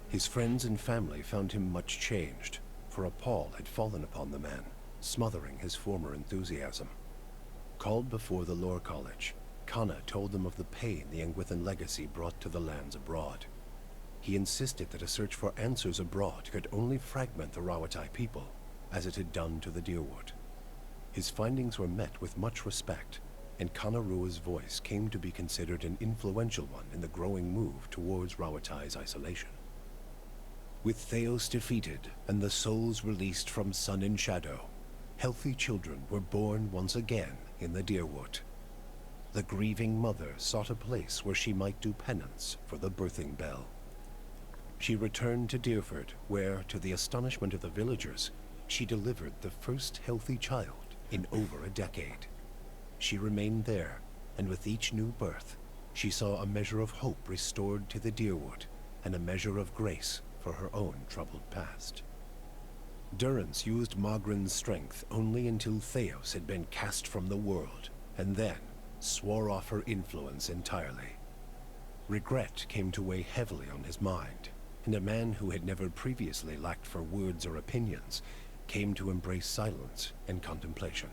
His friends and family found him much changed, for a pall had fallen upon the man, smothering his former enthusiasm. Called before the Lore College, Kana told them of the pain the Engwithan legacy brought to the lands abroad. He insisted that a search for answers abroad could only fragment the Rawatai people, as it had done to the Deerwood. His findings were met with much respect, and Kanarua's voice came to be considered an influential one in the growing move towards Rawatai's isolation. With Thaos defeated and the souls released from sun and shadow, healthy children were born once again in the Deerwood. The grieving mother sought a place where she might do penance for the birthing bell. She returned to Deerford, where, to the astonishment of the villagers, she delivered the first healthy child in over a decade. She remained there, and with each new birth, she saw a measure of hope restored to the Deerwood, and a measure of grace for her own troubled past. Durrance used Magrin's strength only until Thaos had been cast from the world, and then swore off her influence entirely. Regret came to weigh heavily on his mind, and a man who had never previously lacked for words or opinions came to embrace silence and contemplation.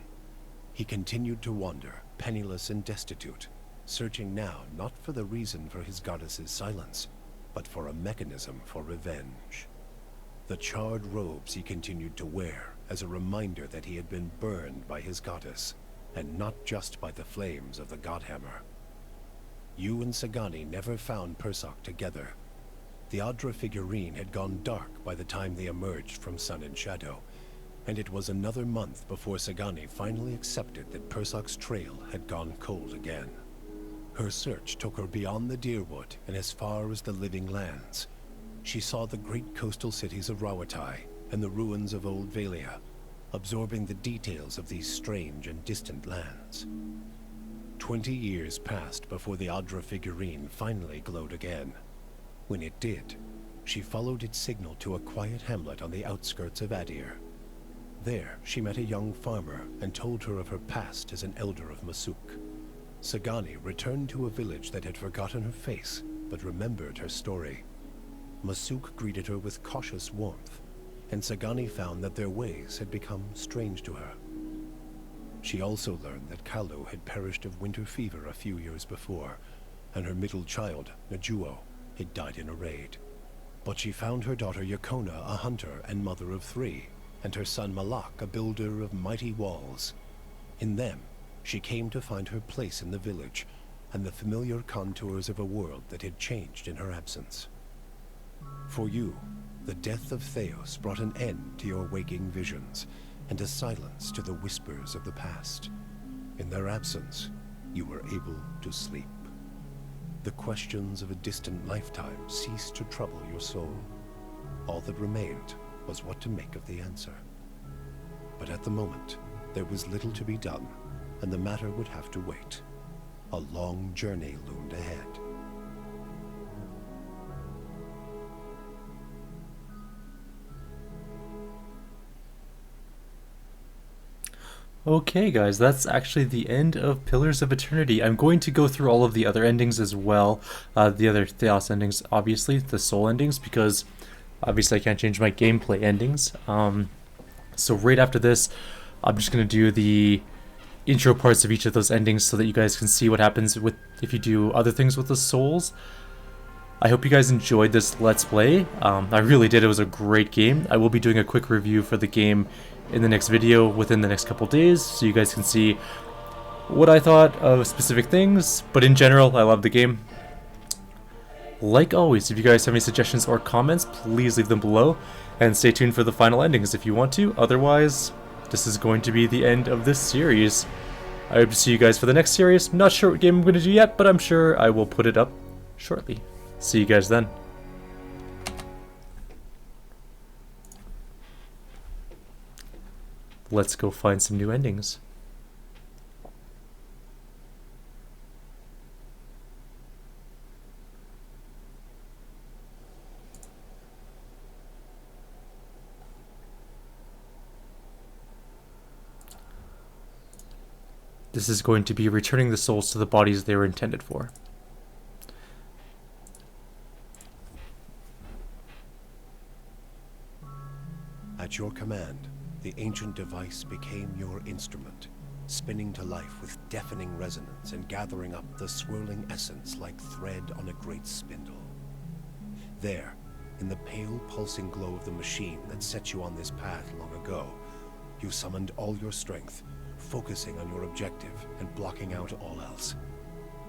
He continued to wander, penniless and destitute, searching now not for the reason for his goddess's silence, but for a mechanism for revenge. The charred robes he continued to wear as a reminder that he had been burned by his goddess, and not just by the flames of the Godhammer. You and Sagani never found Persok together. The Adra figurine had gone dark by the time they emerged from Sun and Shadow, and it was another month before Sagani finally accepted that Persok's trail had gone cold again. Her search took her beyond the Deerwood and as far as the Living Lands. She saw the great coastal cities of Rawatai and the ruins of Old Valia, absorbing the details of these strange and distant lands. 20 years passed before the Adra figurine finally glowed again. When it did, she followed its signal to a quiet hamlet on the outskirts of Adir. There, she met a young farmer and told her of her past as an elder of Masuk. Sagani returned to a village that had forgotten her face, but remembered her story. Masuk greeted her with cautious warmth, and Sagani found that their ways had become strange to her. She also learned that Kalu had perished of winter fever a few years before, and her middle child, Najuo, had died in a raid. But she found her daughter Yakona a hunter and mother of 3, and her son Malak a builder of mighty walls. In them, she came to find her place in the village, and the familiar contours of a world that had changed in her absence. For you, the death of Thaos brought an end to your waking visions, and a silence to the whispers of the past. In their absence, you were able to sleep. The questions of a distant lifetime ceased to trouble your soul. All that remained was what to make of the answer. But at the moment, there was little to be done, and the matter would have to wait. A long journey loomed ahead. Okay, guys, that's actually the end of Pillars of Eternity. I'm going to go through all of the other endings as well. The other Thaos endings, obviously, the soul endings, because obviously I can't change my gameplay endings. So right after this, I'm just going to do the intro parts of each of those endings so that you guys can see what happens with if you do other things with the souls. I hope you guys enjoyed this Let's Play. I really did. It was a great game. I will be doing a quick review for the game in the next video within the next couple days, so you guys can see what I thought of specific things. But in general, I love the game. Like always, if you guys have any suggestions or comments, please leave them below. And stay tuned for the final endings if you want to. Otherwise, this is going to be the end of this series. I hope to see you guys for the next series. I'm not sure what game I'm going to do yet, but I'm sure I will put it up shortly. See you guys then. Let's go find some new endings. This is going to be returning the souls to the bodies they were intended for. At your command, the ancient device became your instrument, spinning to life with deafening resonance and gathering up the swirling essence like thread on a great spindle. There, in the pale pulsing glow of the machine that set you on this path long ago, you summoned all your strength, focusing on your objective and blocking out all else.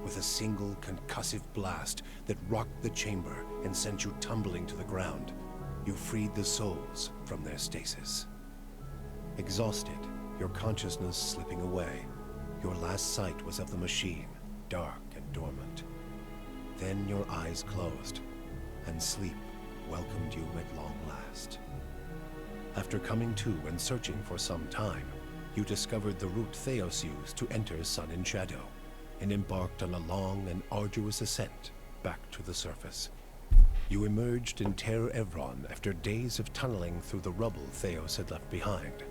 With a single concussive blast that rocked the chamber and sent you tumbling to the ground, you freed the souls from their stasis. Exhausted, your consciousness slipping away, your last sight was of the machine, dark and dormant. Then your eyes closed, and sleep welcomed you at long last. After coming to and searching for some time, you discovered the route Thaos used to enter Sun and Shadow, and embarked on a long and arduous ascent back to the surface. You emerged in Ter Evron after days of tunneling through the rubble Thaos had left behind,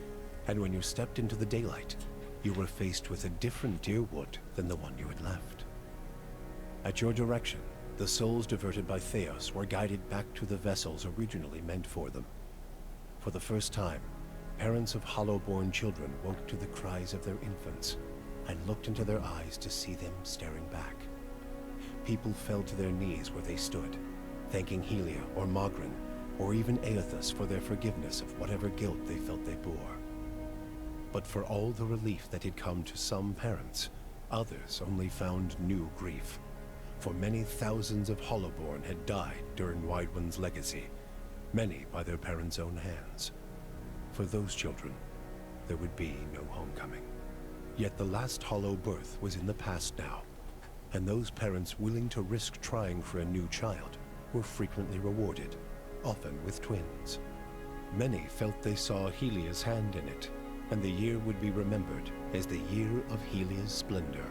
and when you stepped into the daylight, you were faced with a different Deerwood than the one you had left. At your direction, the souls diverted by Thaos were guided back to the vessels originally meant for them. For the first time, parents of hollow-born children woke to the cries of their infants, and looked into their eyes to see them staring back. People fell to their knees where they stood, thanking Helia or Mogren, or even Aethys for their forgiveness of whatever guilt they felt they bore. But for all the relief that had come to some parents, others only found new grief. For many thousands of Hollowborn had died during Widewind's legacy, many by their parents' own hands. For those children, there would be no homecoming. Yet the last Hollow birth was in the past now, and those parents willing to risk trying for a new child were frequently rewarded, often with twins. Many felt they saw Helia's hand in it, and the year would be remembered as the year of Helia's splendor.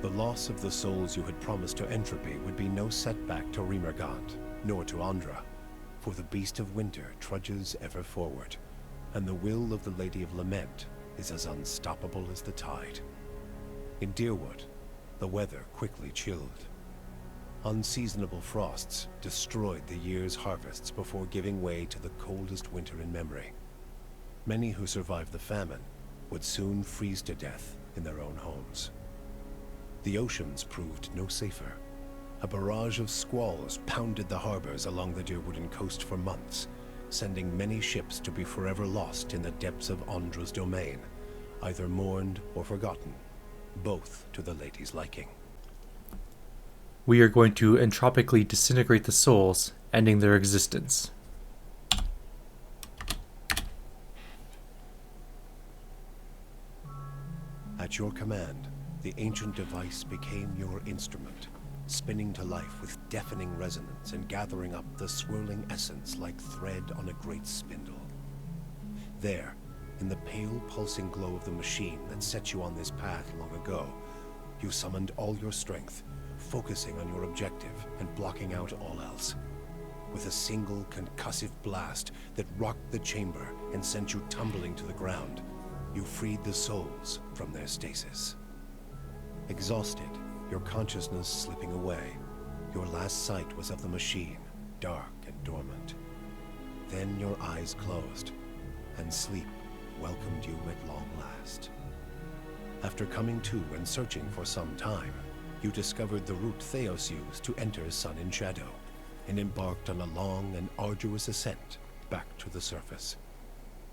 The loss of the souls you had promised to Entropy would be no setback to Remergant, nor to Andra, for the Beast of Winter trudges ever forward, and the will of the Lady of Lament is as unstoppable as the tide. In Deerwood, the weather quickly chilled. Unseasonable frosts destroyed the year's harvests before giving way to the coldest winter in memory. Many who survived the famine would soon freeze to death in their own homes. The oceans proved no safer. A barrage of squalls pounded the harbors along the Deerwooden coast for months, sending many ships to be forever lost in the depths of Andra's domain, either mourned or forgotten, both to the lady's liking. We are going to entropically disintegrate the souls, ending their existence. At your command, the ancient device became your instrument, spinning to life with deafening resonance and gathering up the swirling essence like thread on a great spindle. There, in the pale pulsing glow of the machine that set you on this path long ago, you summoned all your strength, focusing on your objective and blocking out all else. With a single concussive blast that rocked the chamber and sent you tumbling to the ground, you freed the souls from their stasis. Exhausted, your consciousness slipping away, your last sight was of the machine, dark and dormant. Then your eyes closed, and sleep welcomed you at long last. After coming to and searching for some time, you discovered the route Thaos used to enter Sun in Shadow, and embarked on a long and arduous ascent back to the surface.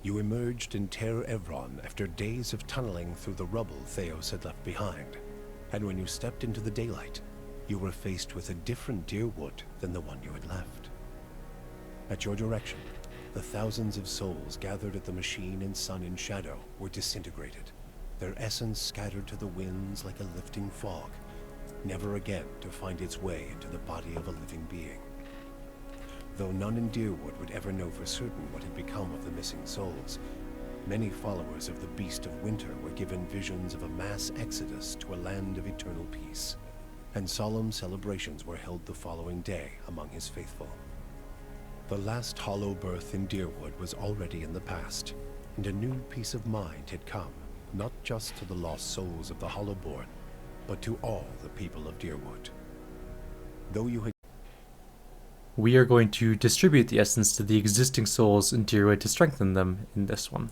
You emerged in Ter Evron after days of tunneling through the rubble Thaos had left behind, and when you stepped into the daylight, you were faced with a different Deerwood than the one you had left. At your direction, the thousands of souls gathered at the machine in Sun in Shadow were disintegrated, their essence scattered to the winds like a lifting fog, never again to find its way into the body of a living being. Though none in Deerwood would ever know for certain what had become of the missing souls, many followers of the Beast of Winter were given visions of a mass exodus to a land of eternal peace, and solemn celebrations were held the following day among his faithful. The last hollow birth in Deerwood was already in the past, and a new peace of mind had come, not just to the lost souls of the Hollowborn, but to all the people of Deerwood. Though you had We are going to distribute the essence to the existing souls in Deerwood to strengthen them in this one.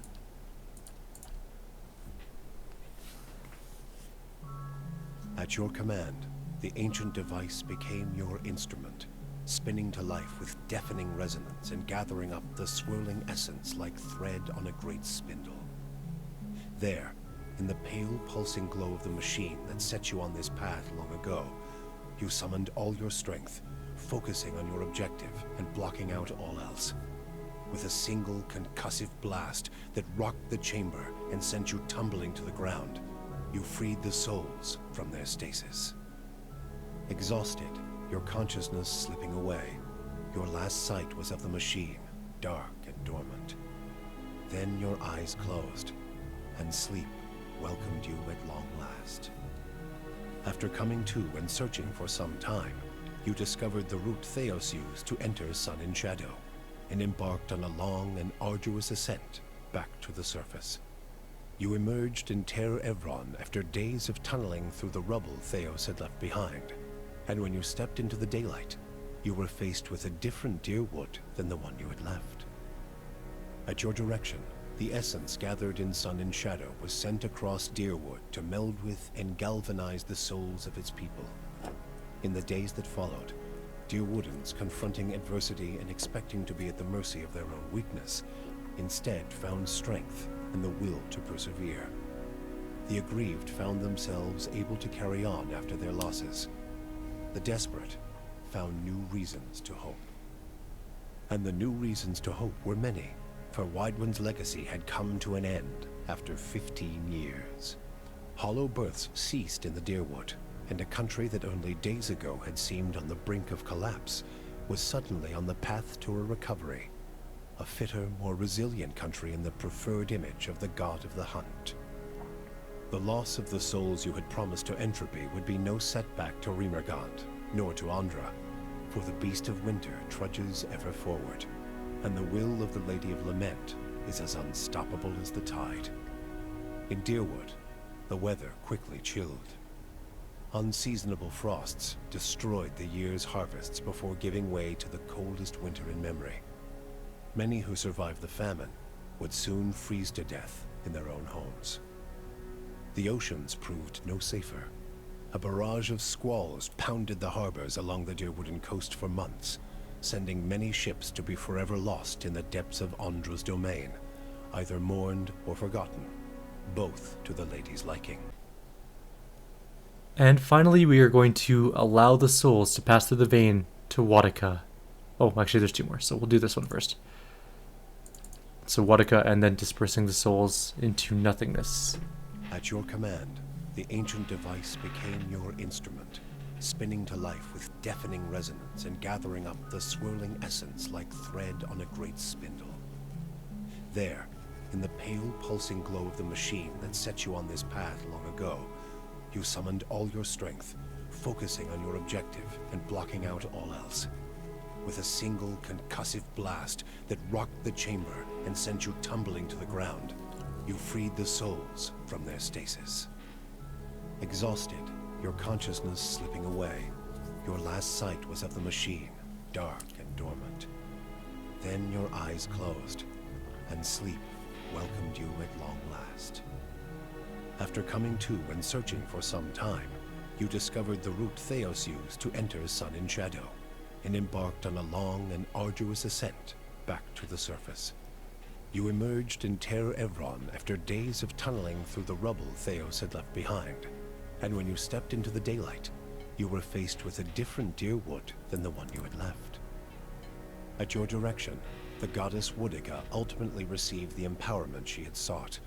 At your command, the ancient device became your instrument, spinning to life with deafening resonance and gathering up the swirling essence like thread on a great spindle. There, in the pale pulsing glow of the machine that set you on this path long ago, you summoned all your strength, focusing on your objective and blocking out all else. With a single concussive blast that rocked the chamber and sent you tumbling to the ground, you freed the souls from their stasis. Exhausted, your consciousness slipping away, your last sight was of the machine, dark and dormant. Then your eyes closed, and sleep welcomed you at long last. After coming to and searching for some time, you discovered the route Thaos used to enter Sun in Shadow, and embarked on a long and arduous ascent back to the surface. You emerged in Ter Evron after days of tunneling through the rubble Thaos had left behind, and when you stepped into the daylight, you were faced with a different Deerwood than the one you had left. At your direction, the essence gathered in Sun in Shadow was sent across Deerwood to meld with and galvanize the souls of its people. In the days that followed, Deerwoodans confronting adversity and expecting to be at the mercy of their own weakness, instead found strength and the will to persevere. The aggrieved found themselves able to carry on after their losses. The desperate found new reasons to hope. And the new reasons to hope were many, for Widewind's legacy had come to an end after 15 years. Hollow births ceased in the Deerwood, and a country that only days ago had seemed on the brink of collapse was suddenly on the path to a recovery. A fitter, more resilient country in the preferred image of the god of the hunt. The loss of the souls you had promised to Entropy would be no setback to Remergant, nor to Andra, for the Beast of Winter trudges ever forward, and the will of the Lady of Lament is as unstoppable as the tide. In Deerwood, the weather quickly chilled. Unseasonable frosts destroyed the year's harvests before giving way to the coldest winter in memory. Many who survived the famine would soon freeze to death in their own homes. The oceans proved no safer. A barrage of squalls pounded the harbors along the Deerwooden coast for months, sending many ships to be forever lost in the depths of Andra's domain, either mourned or forgotten, both to the lady's liking. And finally, we are going to allow the souls to pass through the vein to Wadika. Oh, actually, there's two more, so we'll do this one first. So Wadika, and then dispersing the souls into nothingness. At your command, the ancient device became your instrument, spinning to life with deafening resonance and gathering up the swirling essence like thread on a great spindle. There, in the pale pulsing glow of the machine that set you on this path long ago, you summoned all your strength, focusing on your objective and blocking out all else. With a single concussive blast that rocked the chamber and sent you tumbling to the ground, you freed the souls from their stasis. Exhausted, your consciousness slipping away, your last sight was of the machine, dark and dormant. Then your eyes closed, and sleep welcomed you at long last. After coming to and searching for some time, you discovered the route Thaos used to enter Sun in Shadow, and embarked on a long and arduous ascent back to the surface. You emerged in Ter Evron after days of tunneling through the rubble Thaos had left behind, and when you stepped into the daylight, you were faced with a different Deerwood than the one you had left. At your direction, the goddess Woodica ultimately received the empowerment she had sought,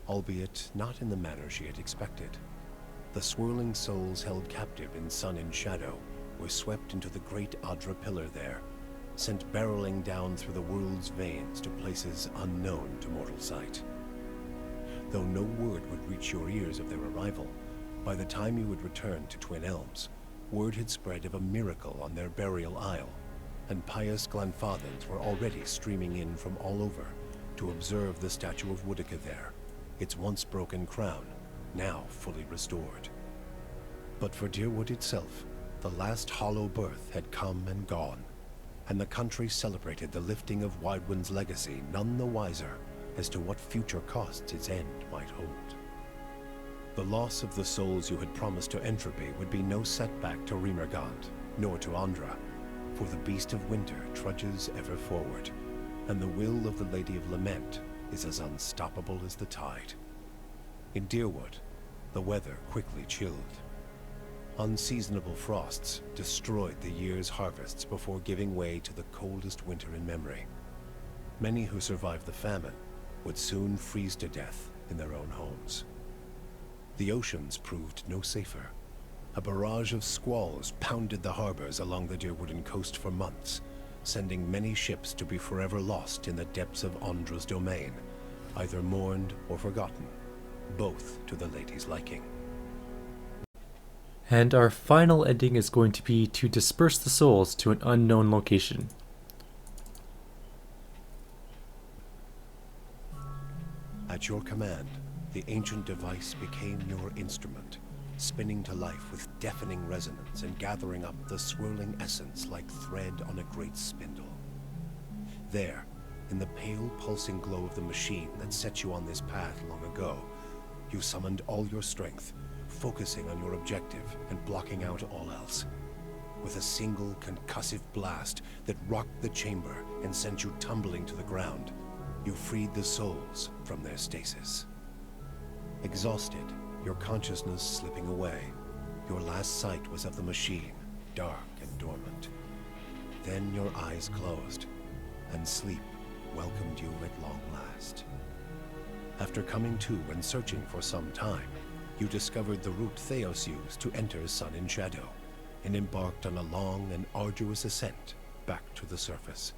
albeit not in the manner she had expected. The swirling souls held captive in Sun in Shadow were swept into the great Adra pillar there, sent barreling down through the world's veins to places unknown to mortal sight. Though no word would reach your ears of their arrival, by the time you would return to Twin Elms, word had spread of a miracle on their burial isle, and pious Glenfathans were already streaming in from all over to observe the statue of Woodica there, its once broken crown, now fully restored. But for Deerwood itself, the last hollow birth had come and gone, and the country celebrated the lifting of Widewind's legacy none the wiser as to what future costs its end might hold. The loss of the souls you had promised to Entropy would be no setback to Remergant, nor to Andra, for the Beast of Winter trudges ever forward, and the will of the Lady of Lament is as unstoppable as the tide. In Deerwood, the weather quickly chilled. Unseasonable frosts destroyed the year's harvests before giving way to the coldest winter in memory. Many who survived the famine would soon freeze to death in their own homes. The oceans proved no safer. A barrage of squalls pounded the harbors along the Deerwooden coast for months, sending many ships to be forever lost in the depths of Andra's domain, either mourned or forgotten, both to the lady's liking. And our final ending is going to be to disperse the souls to an unknown location. At your command, the ancient device became your instrument, spinning to life with deafening resonance and gathering up the swirling essence like thread on a great spindle. There, in the pale pulsing glow of the machine that set you on this path long ago, you summoned all your strength, focusing on your objective and blocking out all else. With a single concussive blast that rocked the chamber and sent you tumbling to the ground, you freed the souls from their stasis. Exhausted, your consciousness slipping away, your last sight was of the machine, dark and dormant. Then your eyes closed, and sleep welcomed you at long last. After coming to and searching for some time, you discovered the route Thaos used to enter Sun in Shadow, and embarked on a long and arduous ascent back to the surface.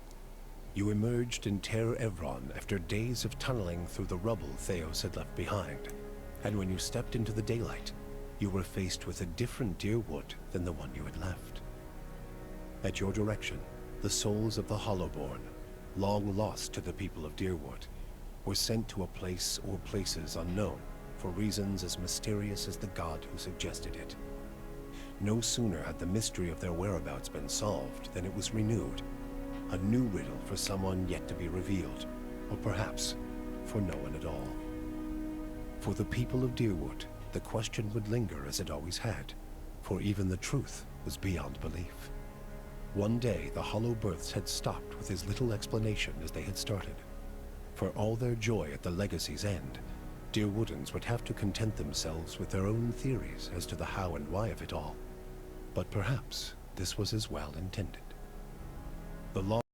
You emerged in Ter Evron after days of tunneling through the rubble Thaos had left behind, and when you stepped into the daylight, you were faced with a different Deerwood than the one you had left. At your direction, the souls of the Hollowborn, long lost to the people of Deerwood, were sent to a place or places unknown for reasons as mysterious as the god who suggested it. No sooner had the mystery of their whereabouts been solved than it was renewed, a new riddle for someone yet to be revealed, or perhaps for no one at all. For the people of Deerwood, the question would linger as it always had, for even the truth was beyond belief. One day, the Hollow Births had stopped with as little explanation as they had started. For all their joy at the legacy's end, Deerwoodans would have to content themselves with their own theories as to the how and why of it all. But perhaps this was as well intended. The law